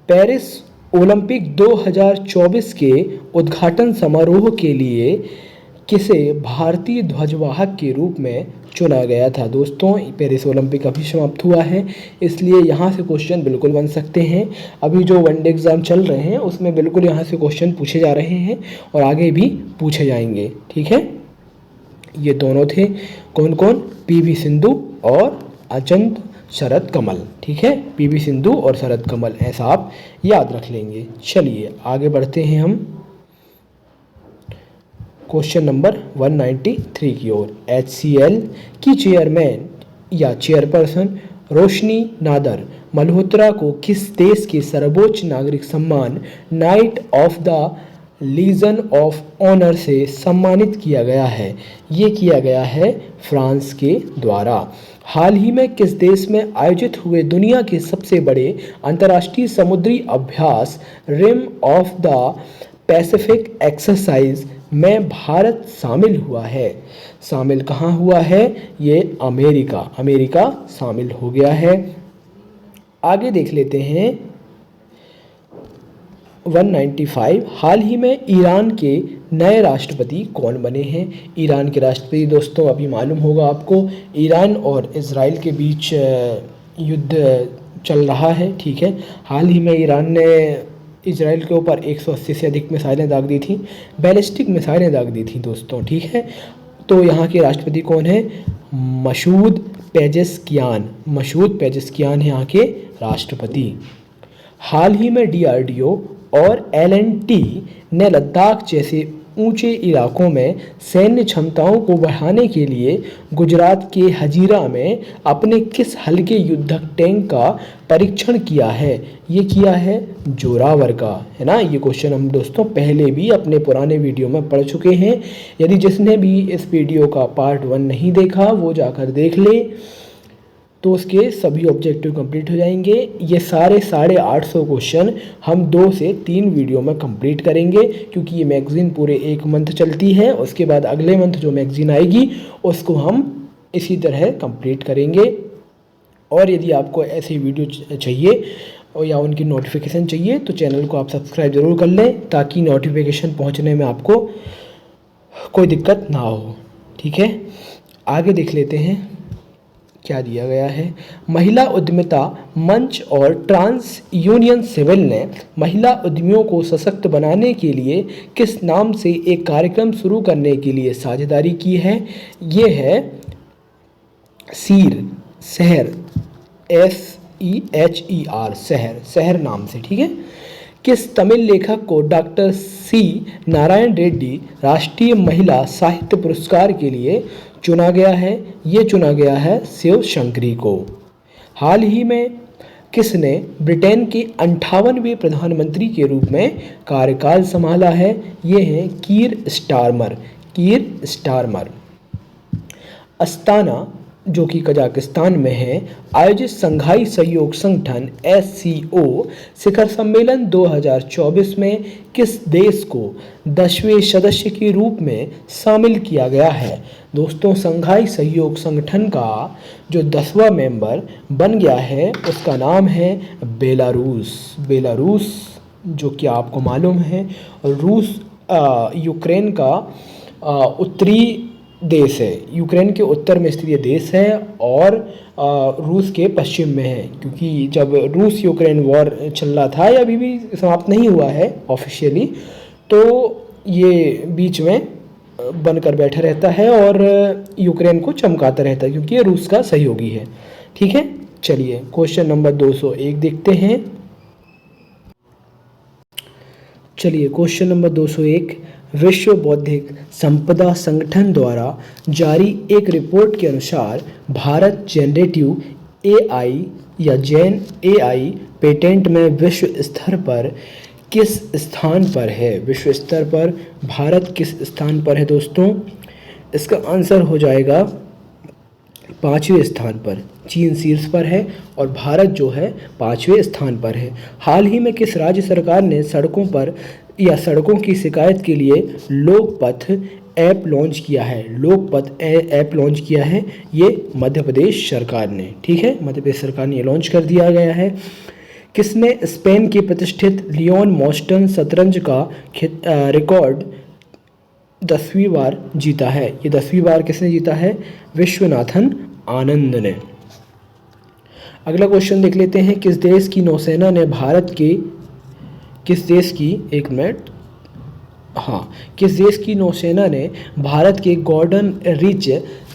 पेरिस ओलंपिक 2024 के उद्घाटन समारोह के लिए किसे भारतीय ध्वजवाहक के रूप में चुना गया था? दोस्तों, पेरिस ओलंपिक अभी समाप्त हुआ है, इसलिए यहाँ से क्वेश्चन बिल्कुल बन सकते हैं। अभी जो वनडे एग्ज़ाम चल रहे हैं उसमें बिल्कुल यहाँ से क्वेश्चन पूछे जा रहे हैं और आगे भी पूछे जाएंगे। ठीक है, ये दोनों थे कौन कौन? PV सिंधु और अजंत शरद कमल। ठीक है, PV सिंधु और शरद कमल, ऐसा आप याद रख लेंगे। चलिए आगे बढ़ते हैं हम क्वेश्चन नंबर 193 की ओर। HCL की चेयरमैन या चेयरपर्सन रोशनी नादर मल्होत्रा को किस देश के सर्वोच्च नागरिक सम्मान Knight of the Legion of Honour से सम्मानित किया गया है? ये किया गया है फ्रांस के द्वारा। हाल ही में किस देश में आयोजित हुए दुनिया के सबसे बड़े अंतर्राष्ट्रीय समुद्री अभ्यास Rim of the Pacific exercise में भारत शामिल हुआ है? शामिल कहाँ हुआ है? ये अमेरिका शामिल हो गया है। आगे देख लेते हैं 195। हाल ही में ईरान के नए राष्ट्रपति कौन बने हैं? ईरान के राष्ट्रपति दोस्तों अभी मालूम होगा आपको, ईरान और इजराइल के बीच युद्ध चल रहा है, ठीक है। हाल ही में ईरान ने इजराइल के ऊपर 180 से अधिक मिसाइलें दाग दी थी, बैलिस्टिक मिसाइलें दाग दी थी दोस्तों, ठीक है। तो यहाँ के राष्ट्रपति कौन है? मसूद पेजेस्कियान यहाँ के राष्ट्रपति। हाल ही में DRDO और L&T ने लद्दाख जैसे ऊंचे इलाकों में सैन्य क्षमताओं को बढ़ाने के लिए गुजरात के हजीरा में अपने किस हल्के युद्धक टैंक का परीक्षण किया है? ये किया है जोरावर का, है ना। ये क्वेश्चन हम दोस्तों पहले भी अपने पुराने वीडियो में पढ़ चुके हैं। यदि जिसने भी इस वीडियो का पार्ट 1 नहीं देखा वो जाकर देख ले, तो उसके सभी ऑब्जेक्टिव कंप्लीट हो जाएंगे। ये सारे 850 क्वेश्चन हम 2 से 3 वीडियो में कंप्लीट करेंगे, क्योंकि ये मैगज़ीन पूरे 1 मंथ चलती है। उसके बाद अगले मंथ जो मैगज़ीन आएगी उसको हम इसी तरह कंप्लीट करेंगे। और यदि आपको ऐसी वीडियो चाहिए और या उनकी नोटिफिकेशन चाहिए तो चैनल को आप सब्सक्राइब ज़रूर कर लें, ताकि नोटिफिकेशन पहुँचने में आपको कोई दिक्कत ना हो, ठीक है। आगे देख लेते हैं क्या दिया गया है। महिला उद्यमिता मंच और ट्रांस यूनियन सिविल ने महिला उद्यमियों को सशक्त बनाने के लिए किस नाम से एक कार्यक्रम शुरू करने के लिए साझेदारी की है? ये है शहर शहर नाम से, ठीक है। किस तमिल लेखक को डॉक्टर C नारायण रेड्डी राष्ट्रीय महिला साहित्य पुरस्कार के लिए चुना गया है? ये चुना गया है शिव शंकरी को। हाल ही में किसने ब्रिटेन के 58वें प्रधानमंत्री के रूप में कार्यकाल संभाला है? ये हैं कीर स्टारमर। अस्ताना जो कि कजाकिस्तान में है, आयोजित संघाई सहयोग संगठन SCO शिखर सम्मेलन 2024 में किस देश को 10वें सदस्य के रूप में शामिल किया गया है? दोस्तों संघाई सहयोग संगठन का जो 10वां मेंबर बन गया है उसका नाम है बेलारूस, जो कि आपको मालूम है। रूस यूक्रेन का उत्तरी देश है, यूक्रेन के उत्तर में स्थित ये देश है और रूस के पश्चिम में है, क्योंकि जब रूस यूक्रेन वॉर चल रहा था या अभी भी समाप्त नहीं हुआ है ऑफिशियली, तो ये बीच में बनकर बैठा रहता है और यूक्रेन को चमकाता रहता है, क्योंकि ये रूस का सहयोगी है, ठीक है। चलिए क्वेश्चन नंबर 201 देखते हैं। चलिए क्वेश्चन नंबर 201, विश्व बौद्धिक संपदा संगठन द्वारा जारी एक रिपोर्ट के अनुसार भारत जेनरेटिव AI या जेन AI पेटेंट में विश्व स्तर पर किस स्थान पर है? विश्व स्तर पर भारत किस स्थान पर है दोस्तों? इसका आंसर हो जाएगा 5वें स्थान पर। चीन शीर्ष पर है और भारत जो है 5वें स्थान पर है। हाल ही में किस राज्य सरकार ने सड़कों पर या सड़कों की शिकायत के लिए लोकपथ ऐप लॉन्च किया है? लोकपथ ऐप लॉन्च किया है ये मध्य प्रदेश सरकार ने, ठीक है। मध्य प्रदेश सरकार ने ये लॉन्च कर दिया गया है। किसने स्पेन के प्रतिष्ठित लियोन मॉस्टन शतरंज का रिकॉर्ड 10वीं बार जीता है? ये 10वीं बार किसने जीता है? विश्वनाथन आनंद ने। अगला क्वेश्चन देख लेते हैं। किस देश की नौसेना ने किस देश की नौसेना ने भारत के Garden Reach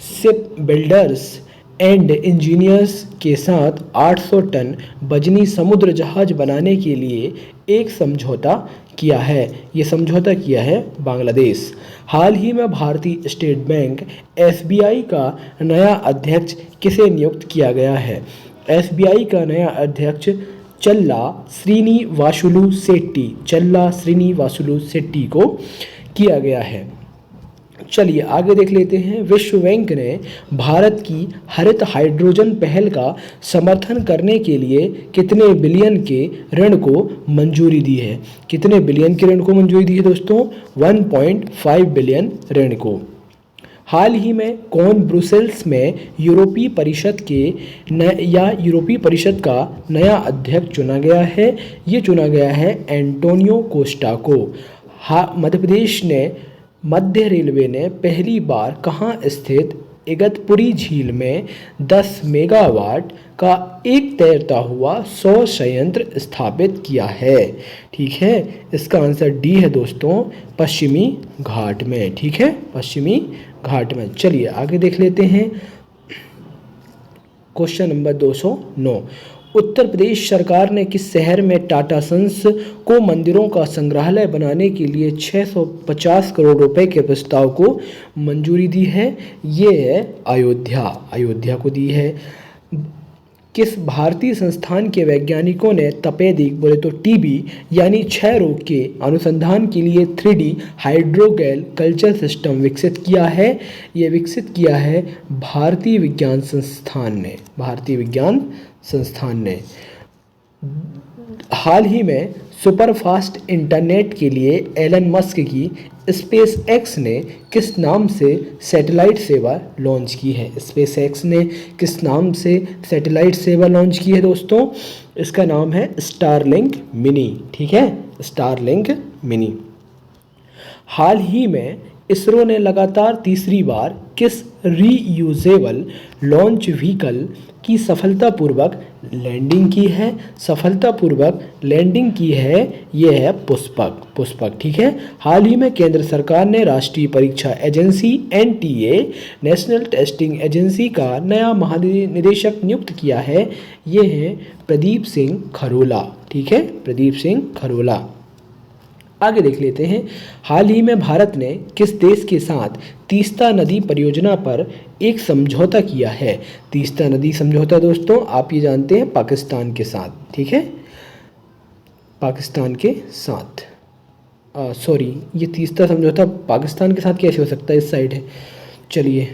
Ship Builders and Engineers के साथ 800 टन वजनी समुद्र जहाज बनाने के लिए एक समझौता किया है? ये समझौता किया है बांग्लादेश। हाल ही में भारतीय स्टेट बैंक SBI का नया अध्यक्ष किसे नियुक्त किया गया है? एसबीआई का नया अध्यक्ष चल्ला श्रीनिवासुलु शेट्टी को किया गया है। चलिए आगे देख लेते हैं। विश्व बैंक ने भारत की हरित हाइड्रोजन पहल का समर्थन करने के लिए कितने बिलियन के ऋण को मंजूरी दी है? कितने बिलियन के ऋण को मंजूरी दी है दोस्तों? 1.5 बिलियन ऋण को। हाल ही में कौन ब्रुसेल्स में यूरोपीय परिषद का नया अध्यक्ष चुना गया है? ये चुना गया है एंटोनियो कोस्टा को। मध्य रेलवे ने पहली बार कहाँ स्थित इगतपुरी झील में 10 मेगावाट का एक तैरता हुआ सौर संयंत्र स्थापित किया है? ठीक है, इसका आंसर डी है दोस्तों, पश्चिमी घाट में। ठीक है, पश्चिमी घाट में। चलिए आगे देख लेते हैं। Question number 209। उत्तर प्रदेश सरकार ने किस शहर में टाटा सन्स को मंदिरों का संग्रहालय बनाने के लिए 650 करोड़ रुपए के प्रस्ताव को मंजूरी दी है? ये है अयोध्या को दी है। किस भारतीय संस्थान के वैज्ञानिकों ने तपेदिक बोले तो टीबी यानी क्षय रोग के अनुसंधान के लिए 3D हाइड्रोगेल कल्चर सिस्टम विकसित किया है? ये विकसित किया है भारतीय विज्ञान संस्थान ने। हाल ही में सुपरफास्ट इंटरनेट के लिए एलन मस्क की स्पेस एक्स ने किस नाम से सैटेलाइट सेवा लॉन्च की है? स्पेस एक्स ने किस नाम से सैटेलाइट सेवा लॉन्च की है दोस्तों? इसका नाम है स्टारलिंक मिनी। ठीक है, स्टारलिंक मिनी। हाल ही में इसरो ने लगातार तीसरी बार किस रीयूजेबल लॉन्च व्हीकल की सफलतापूर्वक लैंडिंग की है? ये है पुष्पक। ठीक है। हाल ही में केंद्र सरकार ने राष्ट्रीय परीक्षा agency NTA national testing agency का नया महानिदेशक नियुक्त किया है। ये है प्रदीप सिंह खरोला। ठीक है, प्रदीप सिंह खरोला। आगे देख लेते हैं। हाल ही में भारत ने किस देश के साथ तीस्ता नदी परियोजना पर एक समझौता किया है? तीस्ता नदी समझौता दोस्तों आप ये जानते हैं पाकिस्तान के साथ। ठीक है, पाकिस्तान के साथ। ये तीस्ता समझौता पाकिस्तान के साथ कैसे हो सकता है? इस साइड है। चलिए,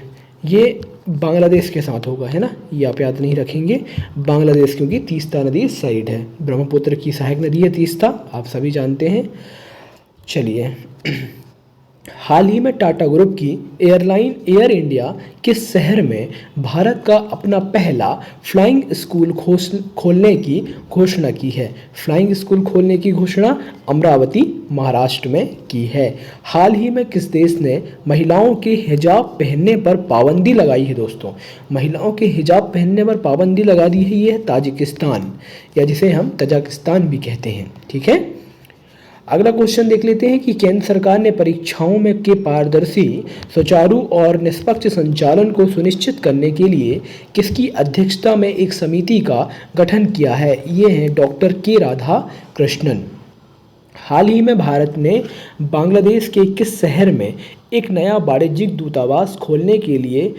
ये बांग्लादेश के साथ होगा, है ना, ये आप याद नहीं रखेंगे। बांग्लादेश, क्योंकि तीस्ता नदी इस साइड है। ब्रह्मपुत्र की सहायक नदी है तीस्ता, आप सभी जानते हैं। चलिए, हाल ही में टाटा ग्रुप की एयरलाइन एयर इंडिया किस शहर में भारत का अपना पहला फ्लाइंग स्कूल खोलने की घोषणा की है? फ्लाइंग स्कूल खोलने की घोषणा अमरावती महाराष्ट्र में की है। हाल ही में किस देश ने महिलाओं के हिजाब पहनने पर पाबंदी लगाई है दोस्तों? महिलाओं के हिजाब पहनने पर पाबंदी लगा दी है। ये है ताजिकिस्तान, या जिसे हम तजाकिस्तान भी कहते हैं। ठीक है। अगला क्वेश्चन देख लेते हैं कि केंद्र सरकार ने परीक्षाओं में के पारदर्शी, सुचारू और निष्पक्ष संचालन को सुनिश्चित करने के लिए किसकी अध्यक्षता में एक समिति का गठन किया है? ये है डॉक्टर के राधाकृष्णन। हाल ही में भारत ने बांग्लादेश के किस शहर में एक नया वाणिज्यिक दूतावास खोलने के लिए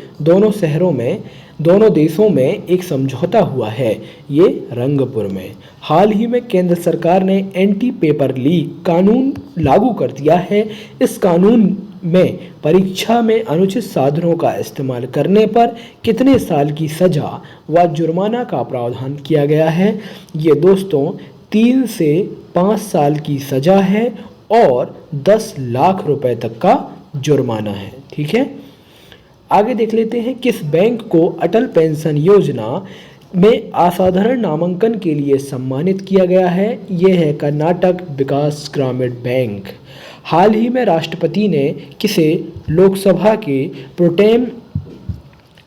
दोनों देशों में एक समझौता हुआ है? ये रंगपुर में। हाल ही में केंद्र सरकार ने एंटी पेपर लीक कानून लागू कर दिया है। इस कानून में परीक्षा में अनुचित साधनों का इस्तेमाल करने पर कितने साल की सजा व जुर्माना का प्रावधान किया गया है? ये दोस्तों 3 से 5 साल की सजा है और 10 लाख रुपए तक का जुर्माना है। ठीक है। आगे देख लेते हैं। किस बैंक को अटल पेंशन योजना में असाधारण नामांकन के लिए सम्मानित किया गया है? यह है कर्नाटक विकास ग्रामीण बैंक। हाल ही में राष्ट्रपति ने किसे लोकसभा के प्रोटेम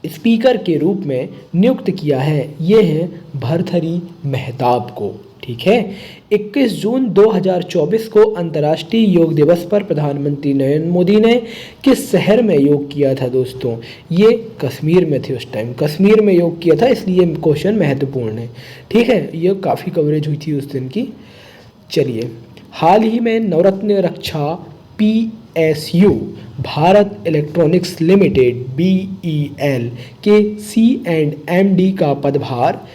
स्पीकर के रूप में नियुक्त किया है? यह है भर्तृहरि मेहताब को। ठीक है। 21 जून 2024 को अंतर्राष्ट्रीय योग दिवस पर प्रधानमंत्री नरेंद्र मोदी ने किस शहर में योग किया था दोस्तों? ये कश्मीर में थे। उस टाइम कश्मीर में योग किया था, इसलिए क्वेश्चन महत्वपूर्ण है। ठीक है, ये काफ़ी कवरेज हुई थी उस दिन की। चलिए, हाल ही में नवरत्न रक्षा PSU Bharat electronics limited BEL के C&MD का पदभार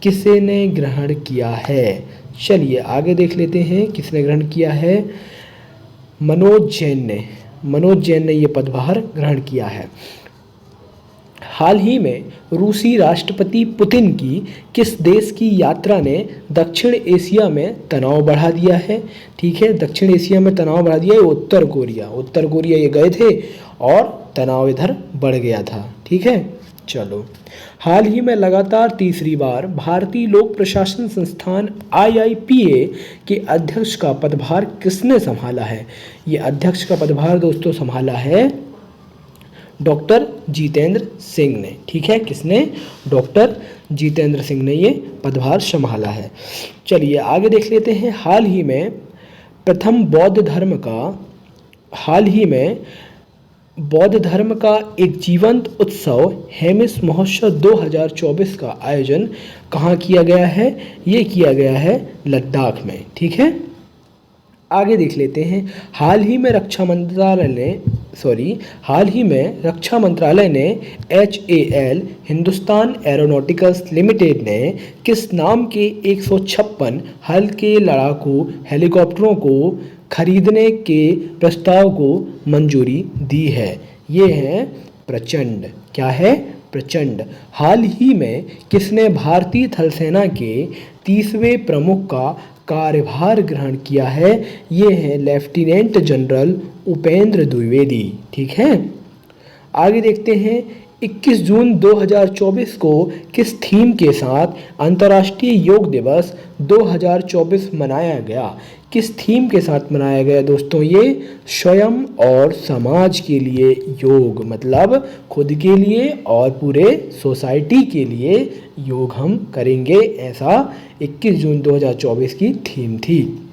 किसे ने ग्रहण किया है? चलिए आगे देख लेते हैं किसने ग्रहण किया है। मनोज जैन ने ये पदभार ग्रहण किया है। हाल ही में रूसी राष्ट्रपति पुतिन की किस देश की यात्रा ने दक्षिण एशिया में तनाव बढ़ा दिया है? ठीक है, दक्षिण एशिया में तनाव बढ़ा दिया है उत्तर कोरिया ये गए थे और तनाव इधर बढ़ गया था। ठीक है, चलो। हाल ही में लगातार तीसरी बार भारतीय लोक प्रशासन संस्थान IIPA के अध्यक्ष का पदभार किसने संभाला है? ये अध्यक्ष का पदभार दोस्तों संभाला है डॉक्टर जितेंद्र सिंह ने। ठीक है, किसने? डॉक्टर जितेंद्र सिंह ने ये पदभार संभाला है। चलिए आगे देख लेते हैं। हाल ही में बौद्ध धर्म का एक जीवंत उत्सव हेमिस महोत्सव 2024 का आयोजन कहाँ किया गया है? ये किया गया है लद्दाख में। ठीक है, आगे देख लेते हैं। हाल ही में रक्षा मंत्रालय ने HAL हिंदुस्तान एरोनॉटिक्स लिमिटेड ने किस नाम के 156 हल्के लड़ाकू हेलीकॉप्टरों को खरीदने के प्रस्ताव को मंजूरी दी है? ये है प्रचंड। क्या है? प्रचंड। हाल ही में किसने भारतीय थल सेना के 30वें प्रमुख का कार्यभार ग्रहण किया है? ये है लेफ्टिनेंट जनरल उपेंद्र द्विवेदी। ठीक है, आगे देखते हैं। 21 जून 2024 को किस थीम के साथ अंतर्राष्ट्रीय योग दिवस 2024 मनाया गया? किस थीम के साथ मनाया गया दोस्तों? ये स्वयं और समाज के लिए योग, मतलब खुद के लिए और पूरे सोसाइटी के लिए योग हम करेंगे, ऐसा 21 जून 2024 की थीम थी।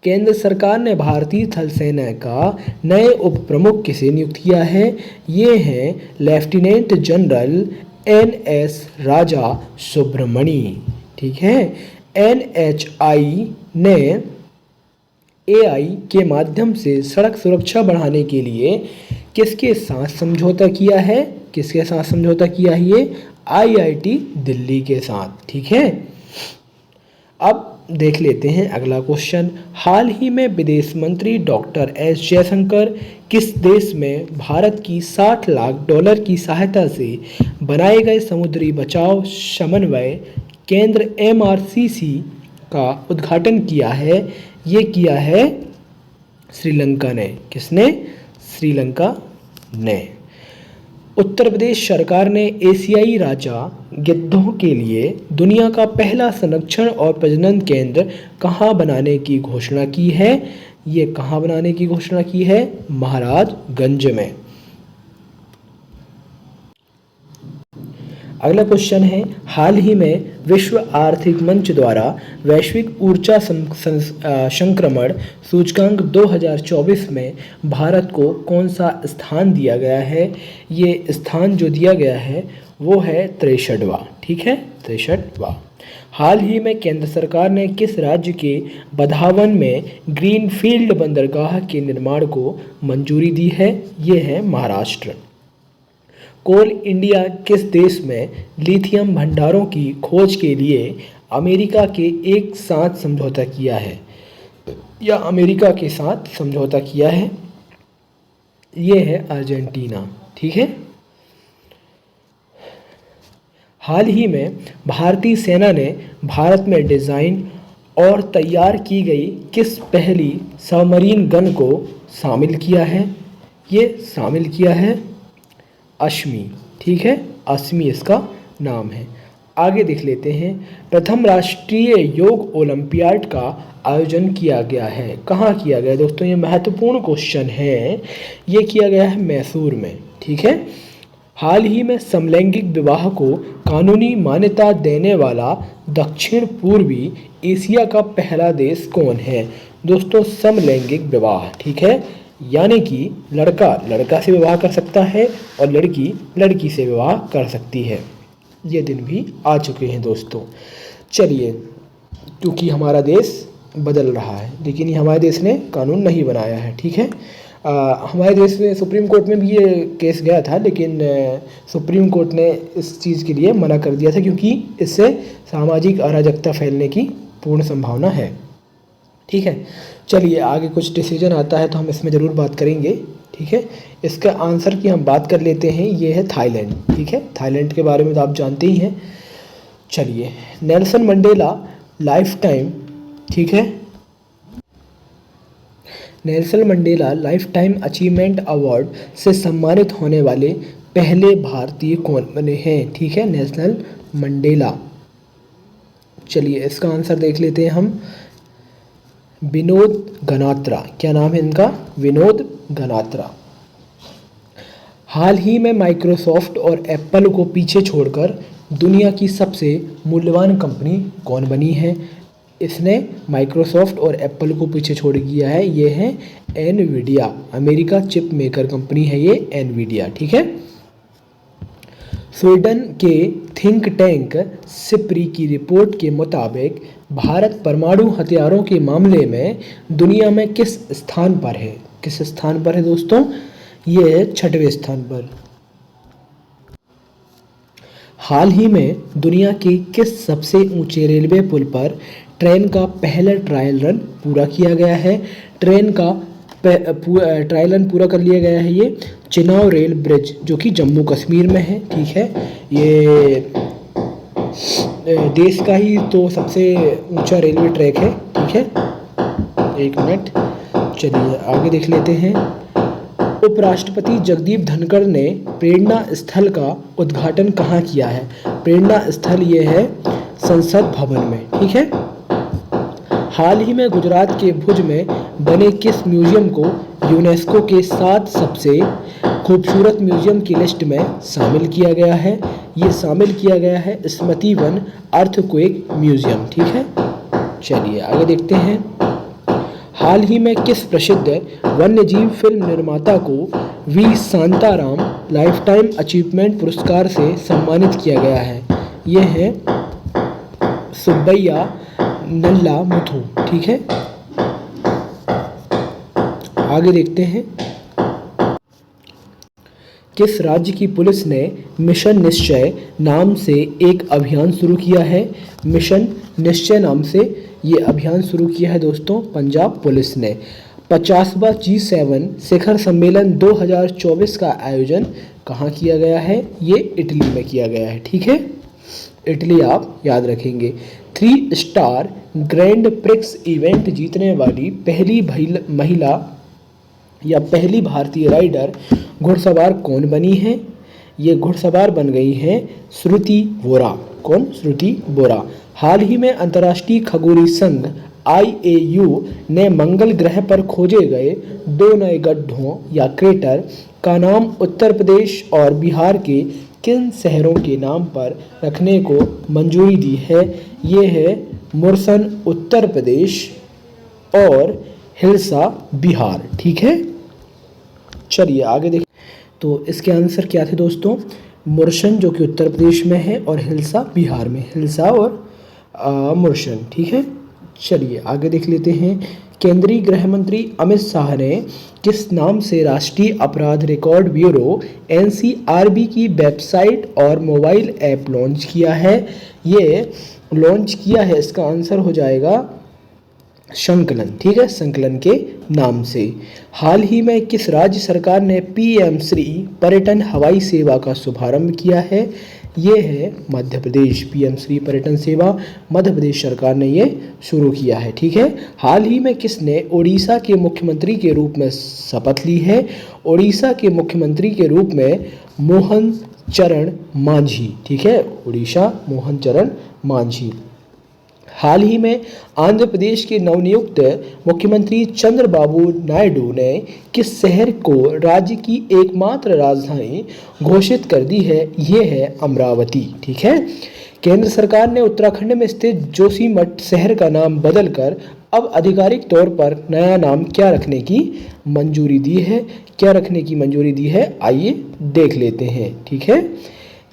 केंद्र सरकार ने भारतीय थल सेना का नए उप प्रमुख किसे नियुक्त किया है? ये हैं लेफ्टिनेंट जनरल NS राजा सुब्रमणी। ठीक है, NHI ने AI के माध्यम से सड़क सुरक्षा बढ़ाने के लिए किसके साथ समझौता किया है? किसके साथ समझौता किया है? ये IIT दिल्ली के साथ। ठीक है, अब देख लेते हैं अगला क्वेश्चन। हाल ही में विदेश मंत्री डॉक्टर S जयशंकर किस देश में भारत की $60 लाख की सहायता से बनाए गए समुद्री बचाव समन्वय केंद्र MRCC का उद्घाटन किया है? ये किया है श्रीलंका ने। किसने? श्रीलंका ने। उत्तर प्रदेश सरकार ने एशियाई राजा गिद्धों के लिए दुनिया का पहला संरक्षण और प्रजनन केंद्र कहाँ बनाने की घोषणा की है? ये कहाँ बनाने की घोषणा की है? महाराजगंज में। अगला क्वेश्चन है। हाल ही में विश्व आर्थिक मंच द्वारा वैश्विक ऊर्जा संक्रमण सूचकांक 2024 में भारत को कौन सा स्थान दिया गया है? ये स्थान जो दिया गया है वो है 63वां। ठीक है, 63वां। हाल ही में केंद्र सरकार ने किस राज्य के बधावन में ग्रीनफील्ड बंदरगाह के निर्माण को मंजूरी दी है? ये है महाराष्ट्र। कोल इंडिया किस देश में लिथियम भंडारों की खोज के लिए अमेरिका के एक साथ समझौता किया है या अमेरिका के साथ समझौता किया है? ये है अर्जेंटीना। ठीक है, हाल ही में भारतीय सेना ने भारत में डिज़ाइन और तैयार की गई किस पहली सबमरीन गन को शामिल किया है? ये शामिल किया है अश्मी। ठीक है, अश्मी इसका नाम है। आगे देख लेते हैं। प्रथम राष्ट्रीय योग ओलंपियाड का आयोजन किया गया है। कहाँ किया गया दोस्तों? ये महत्वपूर्ण क्वेश्चन है। ये किया गया है मैसूर में। ठीक है, हाल ही में समलैंगिक विवाह को कानूनी मान्यता देने वाला दक्षिण पूर्वी एशिया का पहला देश कौन है? दोस्तों समलैंगिक विवाह। ठीक है, यानी कि लड़का लड़का से विवाह कर सकता है और लड़की लड़की से विवाह कर सकती है। ये दिन भी आ चुके हैं दोस्तों। चलिए, क्योंकि हमारा देश बदल रहा है लेकिन हमारे देश ने कानून नहीं बनाया है। ठीक है, हमारे देश में सुप्रीम कोर्ट में भी ये केस गया था, लेकिन सुप्रीम कोर्ट ने इस चीज़ के लिए मना कर दिया था क्योंकि इससे सामाजिक अराजकता फैलने की पूर्ण संभावना है। ठीक है, चलिए आगे कुछ डिसीजन आता है तो हम इसमें ज़रूर बात करेंगे। ठीक है, इसका आंसर की हम बात कर लेते हैं, ये है थाईलैंड। ठीक है, थाईलैंड के बारे में तो आप जानते ही हैं। चलिए, नेल्सन मंडेला लाइफ टाइम, ठीक है, Nelson Mandela life time achievement award से सम्मानित होने वाले पहले भारतीय कौन बने हैं? ठीक है, नेल्सन मंडेला। चलिए इसका आंसर देख लेते हैं हम, विनोद गनात्रा। क्या नाम है इनका? विनोद गनात्रा। हाल ही में माइक्रोसॉफ्ट और एप्पल को पीछे छोड़कर दुनिया की सबसे मूल्यवान कंपनी कौन बनी है? इसने माइक्रोसॉफ्ट और एप्पल को पीछे छोड़ दिया है, ये है Nvidia. America chip maker company है ये एनवीडिया। ठीक है, स्वीडन के थिंक टैंक सिप्री की रिपोर्ट के मुताबिक भारत परमाणु हथियारों के मामले में दुनिया में किस स्थान पर है? किस स्थान पर है दोस्तों? ये है 6वें स्थान पर। हाल ही में दुनिया के किस सबसे ऊंचे रेलवे पुल पर ट्रेन का पहला ट्रायल रन पूरा किया गया है? ट्रेन का ट्रायल रन पूरा कर लिया गया है ये चिनाव रेल ब्रिज, जो कि जम्मू कश्मीर में है। ठीक है, ये देश का ही तो सबसे ऊंचा रेलवे ट्रैक है। ठीक है, एक मिनट, चलिए आगे देख लेते हैं। उपराष्ट्रपति जगदीप धनखड़ ने प्रेरणा स्थल का उद्घाटन कहाँ किया है? प्रेरणा स्थल ये है संसद भवन में। ठीक है, हाल ही में गुजरात के भुज में बने किस म्यूजियम को यूनेस्को के 7 सबसे खूबसूरत म्यूजियम की लिस्ट में शामिल किया गया है? ये शामिल किया गया है स्मृति वन अर्थक्वेक म्यूजियम। ठीक है, चलिए आगे देखते हैं। हाल ही में किस प्रसिद्ध वन्यजीव फिल्म निर्माता को V Shantaram lifetime achievement पुरस्कार से सम्मानित किया गया है? ये है सुब्बैया नल्ला मुथु। ठीक है, आगे देखते हैं। किस राज्य की पुलिस ने मिशन निश्चय नाम से एक अभियान शुरू किया है? मिशन निश्चय नाम से ये अभियान शुरू किया है दोस्तों पंजाब पुलिस ने। 50वां G7 शिखर सम्मेलन 2024 का आयोजन कहाँ किया गया है? ये इटली में किया गया है। ठीक है, इटली आप याद रखेंगे। 3 स्टार ग्रैंड प्रिक्स इवेंट जीतने वाली पहली महिला या पहली भारतीय राइडर घुड़सवार कौन बनी है? ये घुड़सवार बन गई हैं श्रुति बोरा। कौन? श्रुति बोरा। हाल ही में अंतर्राष्ट्रीय खगोलीय संघ IAU ने मंगल ग्रह पर खोजे गए 2 नए गड्ढों या क्रेटर का नाम उत्तर प्रदेश और बिहार के किन शहरों के नाम पर रखने को मंजूरी दी है? ये है मुरसन उत्तर प्रदेश और हिल्सा बिहार। ठीक है, चलिए आगे देखिए। तो इसके आंसर क्या थे दोस्तों? मुरसन जो कि उत्तर प्रदेश में है और हिल्सा बिहार में। हिल्सा और मुरसन। ठीक है, चलिए आगे देख लेते हैं। केंद्रीय गृह मंत्री अमित शाह ने किस नाम से राष्ट्रीय अपराध रिकॉर्ड ब्यूरो NCRB की वेबसाइट और मोबाइल ऐप लॉन्च किया है? ये लॉन्च किया है, इसका आंसर हो जाएगा संकलन। ठीक है, संकलन के नाम से। हाल ही में किस राज्य सरकार ने PM श्री पर्यटन हवाई सेवा का शुभारंभ किया है? ये है मध्य प्रदेश। PM श्री पर्यटन सेवा मध्य प्रदेश सरकार ने ये शुरू किया है। ठीक है, हाल ही में किसने ओडिशा के मुख्यमंत्री के रूप में शपथ ली है? ओडिशा के मुख्यमंत्री के रूप में मोहन चरण मांझी। ठीक है, ओडिशा मोहन चरण मांझी। हाल ही में आंध्र प्रदेश के नवनियुक्त मुख्यमंत्री चंद्रबाबू नायडू ने किस शहर को राज्य की एकमात्र राजधानी घोषित कर दी है? ये है अमरावती। ठीक है, केंद्र सरकार ने उत्तराखंड में स्थित जोशीमठ शहर का नाम बदलकर अब आधिकारिक तौर पर नया नाम क्या रखने की मंजूरी दी है? क्या रखने की मंजूरी दी है? आइए देख लेते हैं। ठीक है,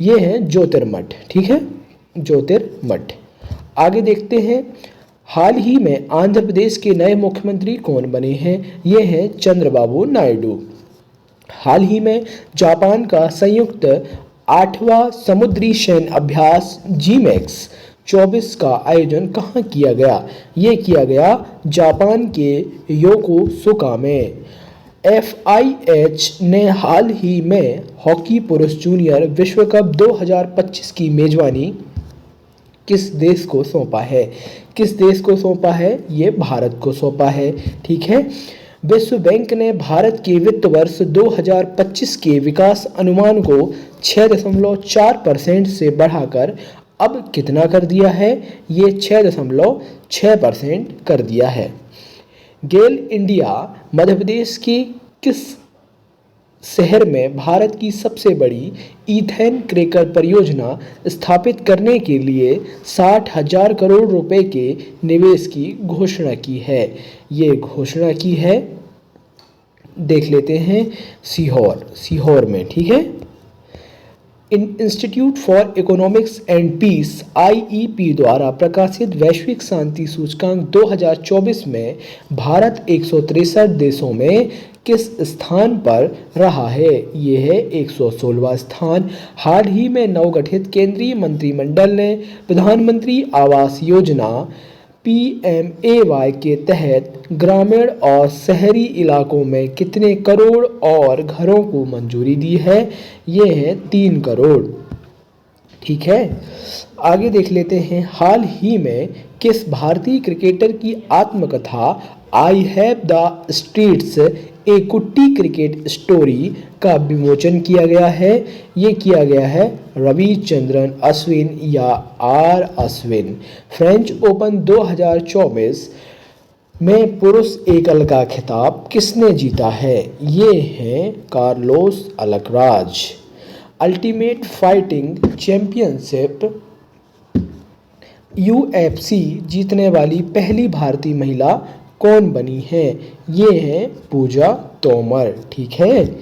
ये है ज्योतिर्मठ। ठीक है, ज्योतिर्मठ। आगे देखते हैं। हाल ही में आंध्र प्रदेश के नए मुख्यमंत्री कौन बने हैं? ये हैं चंद्रबाबू नायडू। हाल ही में जापान का संयुक्त 8वां समुद्री सैन्य अभ्यास जीमैक्स 24 का आयोजन कहाँ किया गया? ये किया गया जापान के योकोसुका में। FIH ने हाल ही में हॉकी पुरुष जूनियर विश्व कप 2025 की मेजबानी किस देश को सौंपा है? किस देश को सौंपा है? ये भारत को सौंपा है। ठीक है। विश्व बैंक ने भारत के वित्त वर्ष 2025 के विकास अनुमान को 6.4% से बढ़ाकर अब कितना कर दिया है? ये 6.6% कर दिया है। गेल इंडिया मध्य प्रदेश के किस शहर में भारत की सबसे बड़ी ईथेन क्रैकर परियोजना स्थापित करने के लिए 60,000 करोड़ रुपए के निवेश की घोषणा की है? ये घोषणा की है, देख लेते हैं, सीहोर में। ठीक है। Institute for Economics and Peace IEP द्वारा प्रकाशित वैश्विक शांति सूचकांक 2024 में भारत 163 देशों में किस स्थान पर रहा है? ये है 116वां स्थान। हाल ही में नवगठित केंद्रीय मंत्रिमंडल ने प्रधानमंत्री आवास योजना PMAY के तहत ग्रामीण और शहरी इलाकों में कितने करोड़ और घरों को मंजूरी दी है? ये है 3 करोड़। ठीक है। आगे देख लेते हैं। हाल ही में किस भारतीय क्रिकेटर की आत्मकथा आई हैव द स्ट्रीट्स ए कुट्टी क्रिकेट स्टोरी का विमोचन किया गया है? ये किया गया है रविचंद्रन अश्विन या R अश्विन। फ्रेंच ओपन 2024 में पुरुष एकल का खिताब किसने जीता है? ये हैं Carlos Alcaraz. Ultimate fighting championship UFC जीतने वाली पहली भारतीय महिला कौन बनी है? ये है पूजा तोमर। ठीक है।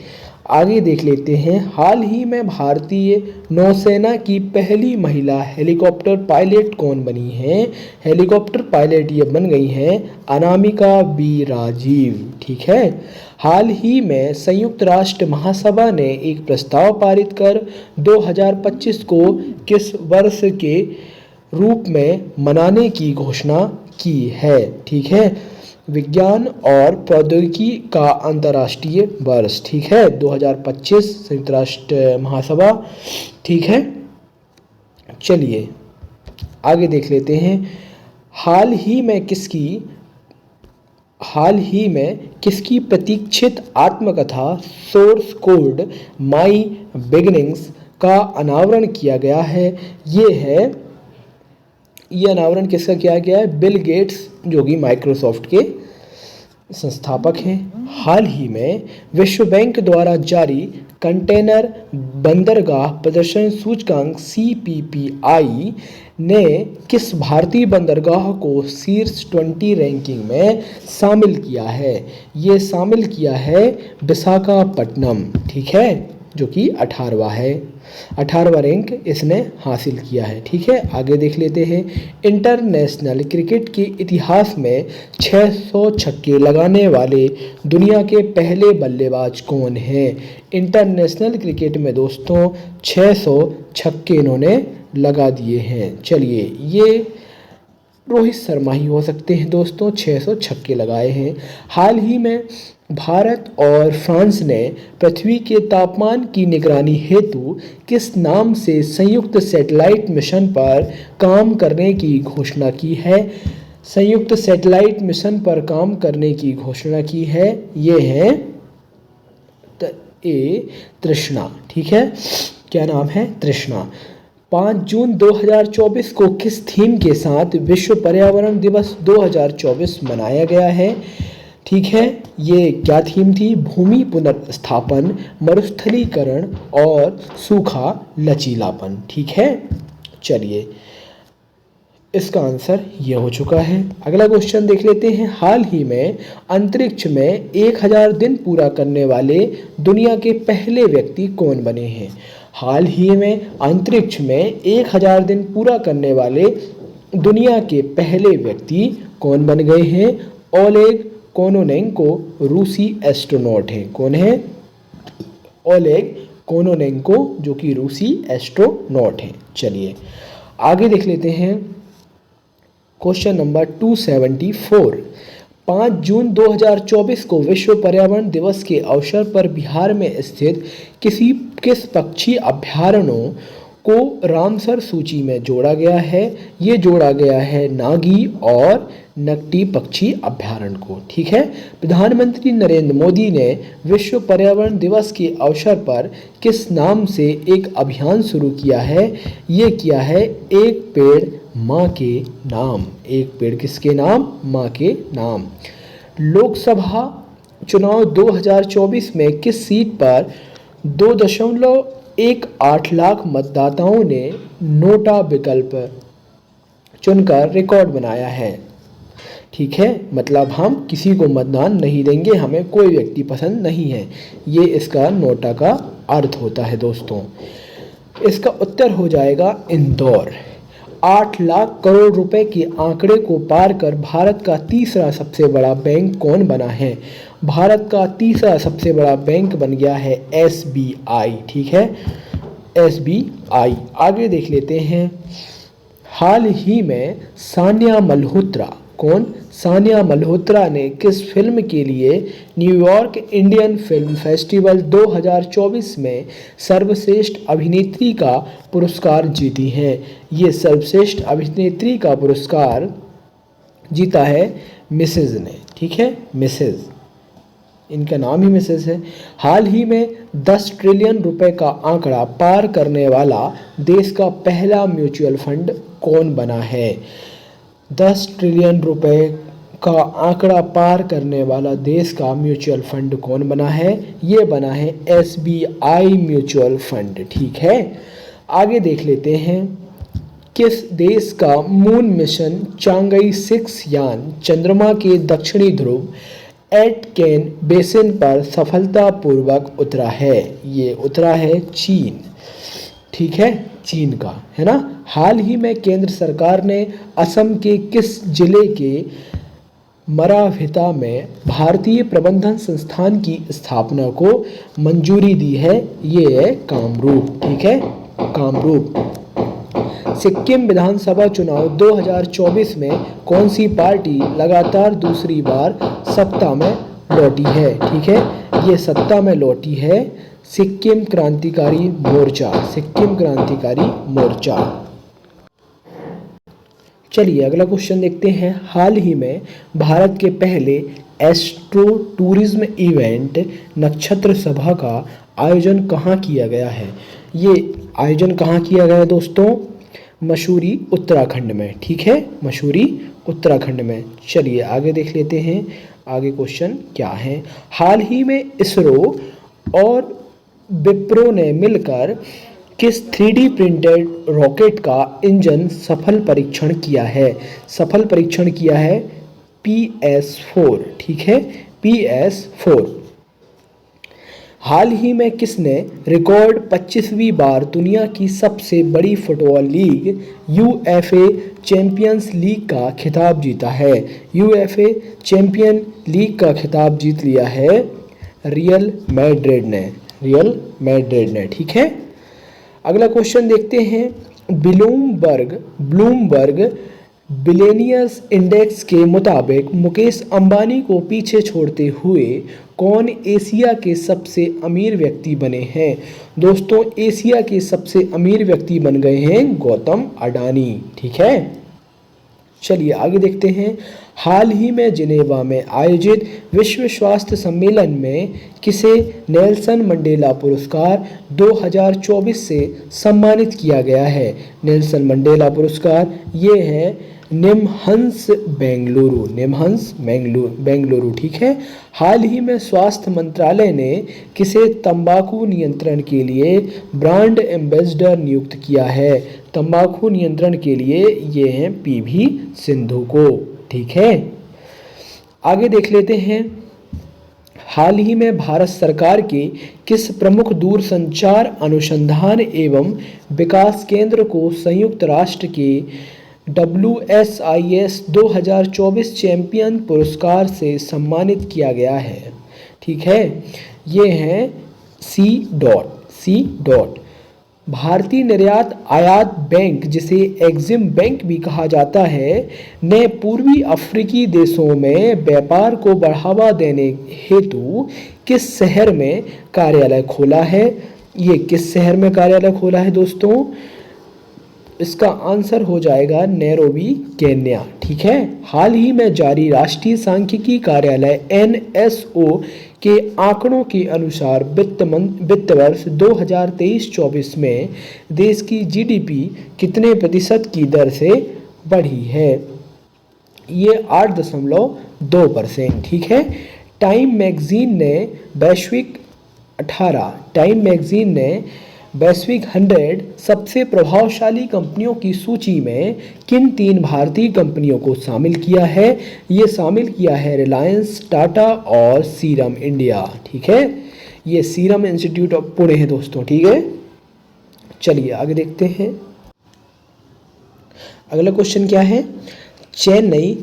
आगे देख लेते हैं। हाल ही में भारतीय नौसेना की पहली महिला हेलीकॉप्टर पायलट कौन बनी है? हेलीकॉप्टर पायलट ये बन गई हैं अनामिका B राजीव। ठीक है। हाल ही में संयुक्त राष्ट्र महासभा ने एक प्रस्ताव पारित कर 2025 को किस वर्ष के रूप में मनाने की घोषणा की है? ठीक है। विज्ञान और प्रौद्योगिकी का अंतर्राष्ट्रीय वर्ष। ठीक है। 2025 संयुक्त राष्ट्र महासभा। ठीक है। चलिए आगे देख लेते हैं। हाल ही में किसकी प्रतीक्षित आत्मकथा सोर्स कोड माई बिगिनिंग्स का अनावरण किया गया है? ये अनावरण किसका किया गया है? बिल गेट्स, जो कि माइक्रोसॉफ्ट के संस्थापक हैं। हाल ही में विश्व बैंक द्वारा जारी कंटेनर बंदरगाह प्रदर्शन सूचकांक CPPI ने किस भारतीय बंदरगाह को शीर्ष 20 रैंकिंग में शामिल किया है? ये शामिल किया है विशाखापट्टनम। ठीक है। जो कि 18वां है। 18वां रैंक इसने हासिल किया है। ठीक है। आगे देख लेते हैं। इंटरनेशनल क्रिकेट के इतिहास में 600 छक्के लगाने वाले दुनिया के पहले बल्लेबाज कौन हैं? इंटरनेशनल क्रिकेट में दोस्तों 600 छक्के इन्होंने लगा दिए हैं। चलिए, ये रोहित शर्मा ही हो सकते हैं दोस्तों, 600 छक्के लगाए हैं। हाल ही में भारत और फ्रांस ने पृथ्वी के तापमान की निगरानी हेतु किस नाम से संयुक्त सैटेलाइट मिशन पर काम करने की घोषणा की है? संयुक्त सैटेलाइट मिशन पर काम करने की घोषणा की है। ये है तृष्णा। ठीक है। क्या नाम है? तृष्णा। 5 जून 2024 को किस थीम के साथ विश्व पर्यावरण दिवस 2024 मनाया गया है? ठीक है। ये क्या थीम थी? भूमि पुनर्स्थापन, मरुस्थलीकरण और सूखा लचीलापन। ठीक है। चलिए, इसका आंसर ये हो चुका है। अगला क्वेश्चन देख लेते हैं। हाल ही में अंतरिक्ष में 1000 दिन पूरा करने वाले दुनिया के पहले व्यक्ति कौन बने हैं? हाल ही में अंतरिक्ष में 1000 दिन पूरा करने वाले दुनिया के पहले व्यक्ति कौन बन गए हैं? ओलेग कोनोनेंको रूसी एस्ट्रोनॉट हैं। कौन है? ओलेग कोनोनेंको, जो कि रूसी एस्ट्रोनॉट हैं। चलिए आगे देख लेते हैं क्वेश्चन नंबर 274। 5 जून 2024 को विश्व पर्यावरण दिवस के अवसर पर बिहार में स्थित किस पक्षी अभयारण्यों को रामसर सूची में जोड़ा गया है? ये जोड़ा गया है नागी और नकटी पक्षी अभयारण्य को। ठीक है। प्रधानमंत्री नरेंद्र मोदी ने विश्व पर्यावरण दिवस के अवसर पर किस नाम से एक अभियान शुरू किया है? ये किया है एक पेड़ माँ के नाम। एक पेड़ किसके नाम? माँ के नाम। लोकसभा चुनाव 2024 में किस सीट पर 2.18 लाख मतदाताओं ने नोटा विकल्प चुनकर रिकॉर्ड बनाया है? ठीक है, मतलब हम किसी को मतदान नहीं देंगे, हमें कोई व्यक्ति पसंद नहीं है, ये इसका नोटा का अर्थ होता है दोस्तों। इसका उत्तर हो जाएगा इंदौर। 8 लाख करोड़ रुपए के आंकड़े को पार कर भारत का तीसरा सबसे बड़ा बैंक कौन बना है? भारत का तीसरा सबसे बड़ा बैंक बन गया है SBI। ठीक है, SBI। आगे देख लेते हैं। हाल ही में सानिया मल्होत्रा, कौन? सानिया मल्होत्रा ने किस फिल्म के लिए न्यूयॉर्क इंडियन फिल्म फेस्टिवल 2024 में सर्वश्रेष्ठ अभिनेत्री का पुरस्कार जीती हैं? ये सर्वश्रेष्ठ अभिनेत्री का पुरस्कार जीता है मिसेज ने। ठीक है, मिसेज, इनका नाम ही मिसेज है। हाल ही में 10 ट्रिलियन रुपए का आंकड़ा पार करने वाला देश का पहला म्यूचुअल फंड कौन बना है? 10 ट्रिलियन रुपए का आंकड़ा पार करने वाला देश का म्यूचुअल फंड कौन बना है? ये बना है SBI म्यूचुअल फंड। ठीक है, आगे देख लेते हैं। किस देश का मून मिशन चांगई 6 यान चंद्रमा के दक्षिणी ध्रुव एटकेन बेसिन पर सफलतापूर्वक उतरा है? ये उतरा है चीन। ठीक है, चीन का है ना। हाल ही में केंद्र सरकार ने असम के किस जिले के मराभिता में भारतीय प्रबंधन संस्थान की स्थापना को मंजूरी दी है? ये है कामरूप। ठीक है, कामरूप। सिक्किम विधानसभा चुनाव 2024 में कौन सी पार्टी लगातार दूसरी बार सत्ता में लौटी है? ठीक है, ये सत्ता में लौटी है सिक्किम क्रांतिकारी मोर्चा। सिक्किम क्रांतिकारी मोर्चा। चलिए अगला क्वेश्चन देखते हैं। हाल ही में भारत के पहले एस्ट्रो टूरिज्म इवेंट नक्षत्र सभा का आयोजन कहाँ किया गया है? ये आयोजन कहाँ किया गया है दोस्तों? मसूरी उत्तराखंड में। ठीक है, मसूरी उत्तराखंड में। चलिए आगे देख लेते हैं आगे क्वेश्चन क्या है। हाल ही में इसरो और विप्रो ने मिलकर किस 3D प्रिंटेड रॉकेट का इंजन सफल परीक्षण किया है? सफल परीक्षण किया है PS4। ठीक है, PS4। हाल ही में किसने रिकॉर्ड 25वीं बार दुनिया की सबसे बड़ी football league UEFA champions league का खिताब जीता है? UEFA चैंपियन लीग का खिताब जीत लिया है रियल मैड्रिड ने। रियल मैड्रिड ने। ठीक है, अगला क्वेश्चन देखते हैं। ब्लूमबर्ग बिलियनियर्स इंडेक्स के मुताबिक मुकेश अंबानी को पीछे छोड़ते हुए कौन एशिया के सबसे अमीर व्यक्ति बने हैं? दोस्तों, एशिया के सबसे अमीर व्यक्ति बन गए हैं गौतम अडानी। ठीक है, चलिए आगे देखते हैं। हाल ही में जिनेवा में आयोजित विश्व स्वास्थ्य सम्मेलन में किसे नेल्सन मंडेला पुरस्कार 2024 से सम्मानित किया गया है? नेल्सन मंडेला पुरस्कार ये है निमहंस बेंगलुरु। निमहंस बेंगलुरु। ठीक है, हाल ही में स्वास्थ्य मंत्रालय ने किसे तंबाकू नियंत्रण के लिए ब्रांड एम्बेसडर नियुक्त किया है? तंबाकू नियंत्रण के लिए ये हैं PV सिंधु को। ठीक है, आगे देख लेते हैं। हाल ही में भारत सरकार के किस प्रमुख दूरसंचार अनुसंधान एवं विकास केंद्र को संयुक्त राष्ट्र के WSIS 2024 चैंपियन पुरस्कार से सम्मानित किया गया है। ठीक है, ये हैं सी. भारतीय निर्यात आयात बैंक, जिसे एग्जिम बैंक भी कहा जाता है, ने पूर्वी अफ्रीकी देशों में व्यापार को बढ़ावा देने हेतु किस शहर में कार्यालय खोला है? ये किस शहर में कार्यालय खोला है दोस्तों? इसका आंसर हो जाएगा नैरोबी, केन्या। ठीक है, हाल ही में जारी राष्ट्रीय सांख्यिकी कार्यालय NSO के आंकड़ों के अनुसार वित्त वर्ष 2023-24 में देश की GDP कितने प्रतिशत की दर से बढ़ी है? ये 8.2%। ठीक है, टाइम मैगजीन ने वैश्विक 100 सबसे प्रभावशाली कंपनियों की सूची में किन 3 भारतीय कंपनियों को शामिल किया है? ये शामिल किया है रिलायंस, टाटा और सीरम इंडिया। ठीक है, ये सीरम इंस्टीट्यूट ऑफ पुणे है दोस्तों। ठीक है, चलिए आगे देखते हैं। अगला क्वेश्चन क्या है? चेन्नई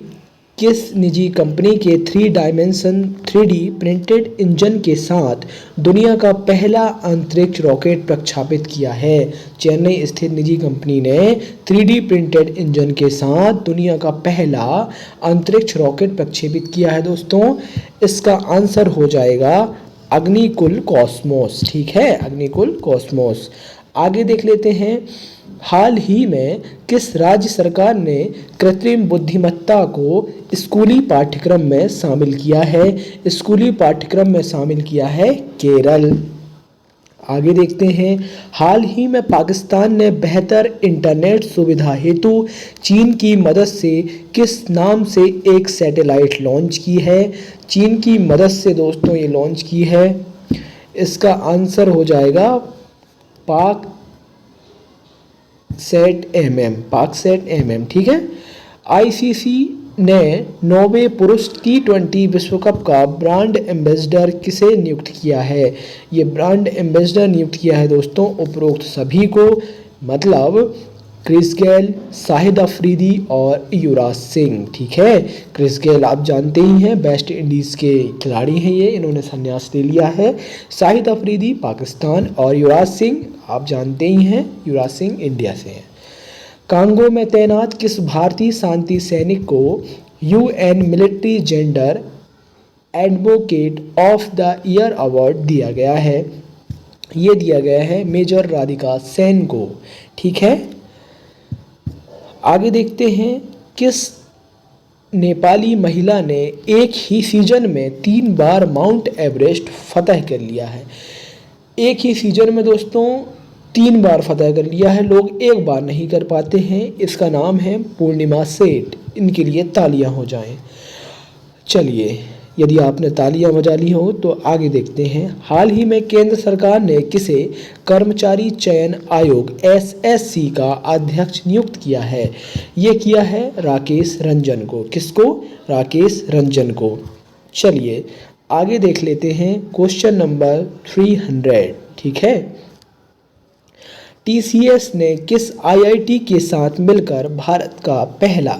किस निजी कंपनी के 3D प्रिंटेड इंजन के साथ दुनिया का पहला अंतरिक्ष रॉकेट प्रक्षेपित किया है? चेन्नई स्थित निजी कंपनी ने 3D प्रिंटेड इंजन के साथ दुनिया का पहला अंतरिक्ष रॉकेट प्रक्षेपित किया है दोस्तों। इसका आंसर हो जाएगा अग्निकुल कॉस्मोस। ठीक है, अग्निकुल कॉस्मोस। आगे देख लेते हैं। हाल ही में किस राज्य सरकार ने कृत्रिम बुद्धिमत्ता को स्कूली पाठ्यक्रम में शामिल किया है? स्कूली पाठ्यक्रम में शामिल किया है केरल। आगे देखते हैं। हाल ही में पाकिस्तान ने बेहतर इंटरनेट सुविधा हेतु चीन की मदद से किस नाम से एक सैटेलाइट लॉन्च की है? चीन की मदद से दोस्तों ये लॉन्च की है। इसका आंसर हो जाएगा पाक सेट MM। ठीक है, ICC ने 9वें पुरुष T20 विश्व कप का ब्रांड एम्बेसडर किसे नियुक्त किया है? ये ब्रांड एम्बेसडर नियुक्त किया है दोस्तों उपरोक्त सभी को, मतलब क्रिस गेल, शाहिद अफरीदी और युवराज सिंह। ठीक है, क्रिस गेल आप जानते ही हैं वेस्ट इंडीज़ के खिलाड़ी हैं, ये इन्होंने संन्यास ले लिया है। शाहिद अफरीदी पाकिस्तान और युवराज सिंह आप जानते ही हैं, युवराज सिंह इंडिया से हैं। कांगो में तैनात किस भारतीय शांति सैनिक को UN military gender advocate of the year award दिया गया है? ये दिया गया है मेजर राधिका सेन को। ठीक है, आगे देखते हैं। किस नेपाली महिला ने एक ही सीजन में 3 बार माउंट एवरेस्ट फतह कर लिया है? एक ही सीजन में दोस्तों 3 बार फतह कर लिया है, लोग एक बार नहीं कर पाते हैं। इसका नाम है पूर्णिमा सेठ। इनके लिए तालियां हो जाएं। चलिए, यदि आपने तालियां बजा ली हो तो आगे देखते हैं। हाल ही में केंद्र सरकार ने किसे कर्मचारी चयन आयोग SSC का अध्यक्ष नियुक्त किया है? ये किया है राकेश रंजन को। किसको? राकेश रंजन को। चलिए आगे देख लेते हैं क्वेश्चन नंबर 300। ठीक है, TCS ने किस IIT के साथ मिलकर भारत का पहला,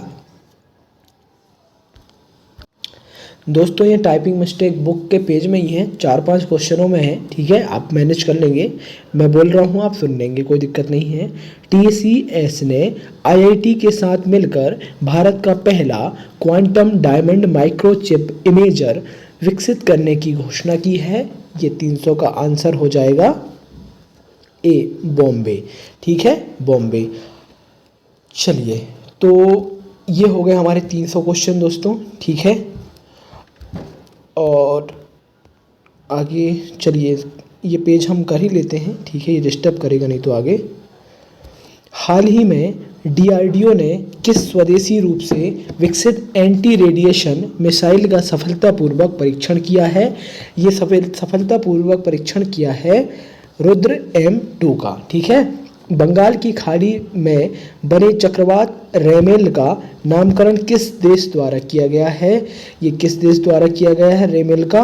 दोस्तों ये टाइपिंग मिस्टेक बुक के पेज में ही है, 4-5 क्वेश्चनों में है। ठीक है, आप मैनेज कर लेंगे, मैं बोल रहा हूँ आप सुन लेंगे, कोई दिक्कत नहीं है। TCS ने IIT के साथ मिलकर भारत का पहला क्वांटम डायमंड माइक्रोचिप इमेजर विकसित करने की घोषणा की है। ये 300 का आंसर हो जाएगा A, बॉम्बे। ठीक है, बॉम्बे। चलिए, तो ये हो गए हमारे 300 क्वेश्चन दोस्तों। ठीक है, और आगे चलिए ये पेज हम कर ही लेते हैं। ठीक है, ये डिस्टर्ब करेगा नहीं तो आगे। हाल ही में DRDO ने किस स्वदेशी रूप से विकसित एंटी रेडिएशन मिसाइल का सफलतापूर्वक परीक्षण किया है? ये सफलतापूर्वक परीक्षण किया है रुद्र M2 का। ठीक है, बंगाल की खाड़ी में बने चक्रवात रेमेल का नामकरण किस देश द्वारा किया गया है? ये किस देश द्वारा किया गया है रेमेल का?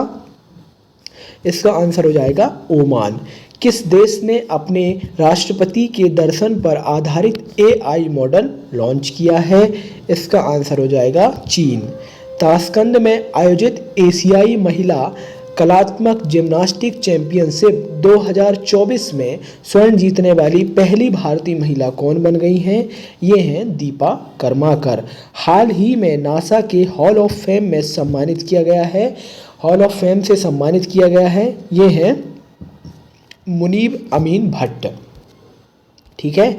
इसका आंसर हो जाएगा ओमान। किस देश ने अपने राष्ट्रपति के दर्शन पर आधारित AI मॉडल लॉन्च किया है? इसका आंसर हो जाएगा चीन। ताशकंद में आयोजित एशियाई महिला कलात्मक जिम्नास्टिक चैंपियनशिप 2024 में स्वर्ण जीतने वाली पहली भारतीय महिला कौन बन गई हैं? ये हैं दीपा कर्माकर। हाल ही में नासा के हॉल ऑफ फेम में सम्मानित किया गया है। हॉल ऑफ फेम से सम्मानित किया गया है, ये हैं मुनीब अमीन भट्ट। ठीक है।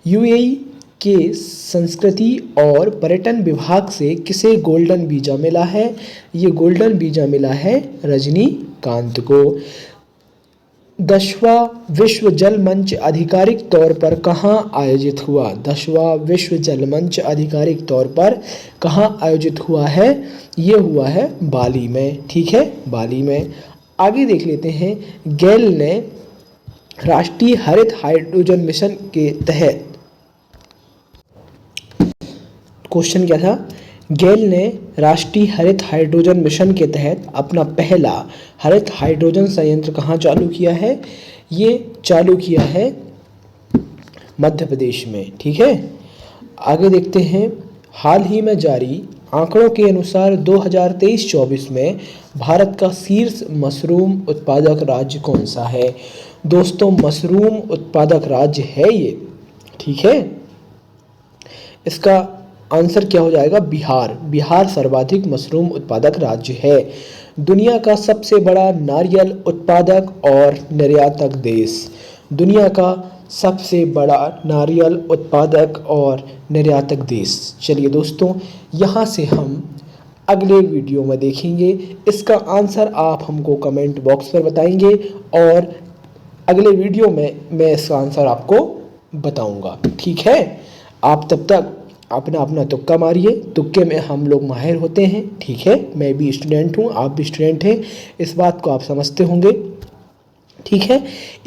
UAE के संस्कृति और पर्यटन विभाग से किसे गोल्डन वीज़ा मिला है? ये गोल्डन वीज़ा मिला है रजनीकांत को। 10वां विश्व जल मंच आधिकारिक तौर पर कहाँ आयोजित हुआ? 10वां विश्व जल मंच आधिकारिक तौर पर कहाँ आयोजित हुआ है? ये हुआ है बाली में। ठीक है, बाली में। आगे देख लेते हैं। गेल ने राष्ट्रीय हरित हाइड्रोजन मिशन के तहत, क्वेश्चन क्या था? गेल ने राष्ट्रीय हरित हाइड्रोजन मिशन के तहत अपना पहला हरित हाइड्रोजन संयंत्र कहाँ चालू किया है? ये चालू किया है मध्य प्रदेश में। ठीक है। आगे देखते हैं। हाल ही में जारी आंकड़ों के अनुसार 2023-24 में भारत का शीर्ष मशरूम उत्पादक राज्य कौन सा है? दोस्तों, मशरूम उत्पादक राज्य है ये। ठीक है। इसका आंसर क्या हो जाएगा? बिहार। बिहार सर्वाधिक मशरूम उत्पादक राज्य है। दुनिया का सबसे बड़ा नारियल उत्पादक और निर्यातक देश। दुनिया का सबसे बड़ा नारियल उत्पादक और निर्यातक देश। चलिए दोस्तों, यहाँ से हम अगले वीडियो में देखेंगे। इसका आंसर आप हमको कमेंट बॉक्स पर बताएंगे और अगले वीडियो में मैं इसका आंसर आपको बताऊंगा। ठीक है। आप तब तक अपना अपना तुक्का मारिए। तुक्के में हम लोग माहिर होते हैं। ठीक है। मैं भी स्टूडेंट हूँ, आप भी स्टूडेंट हैं, इस बात को आप समझते होंगे। ठीक है।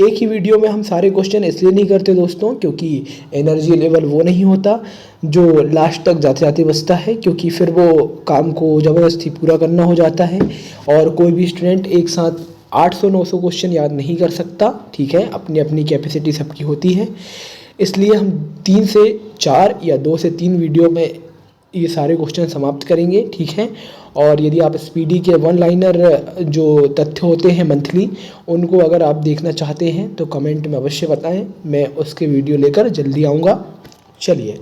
एक ही वीडियो में हम सारे क्वेश्चन इसलिए नहीं करते दोस्तों, क्योंकि एनर्जी लेवल वो नहीं होता जो लास्ट तक जाते जाते बचता है, क्योंकि फिर वो काम को ज़बरदस्ती पूरा करना हो जाता है और कोई भी स्टूडेंट एक साथ 800-900 क्वेश्चन याद नहीं कर सकता। ठीक है। अपनी अपनी कैपेसिटी सबकी होती है, इसलिए हम 3 से 4 या 2 से 3 वीडियो में ये सारे क्वेश्चन समाप्त करेंगे। ठीक है। और यदि आप स्पीडी के 1 लाइनर जो तथ्य होते हैं मंथली, उनको अगर आप देखना चाहते हैं तो कमेंट में अवश्य बताएं, मैं उसके वीडियो लेकर जल्दी आऊँगा। चलिए,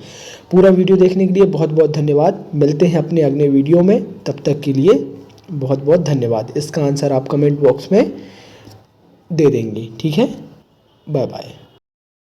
पूरा वीडियो देखने के लिए बहुत बहुत धन्यवाद। मिलते हैं अपने अगले वीडियो में, तब तक के लिए बहुत बहुत धन्यवाद। इसका आंसर आप कमेंट बॉक्स में दे देंगे। ठीक है। Bye bye.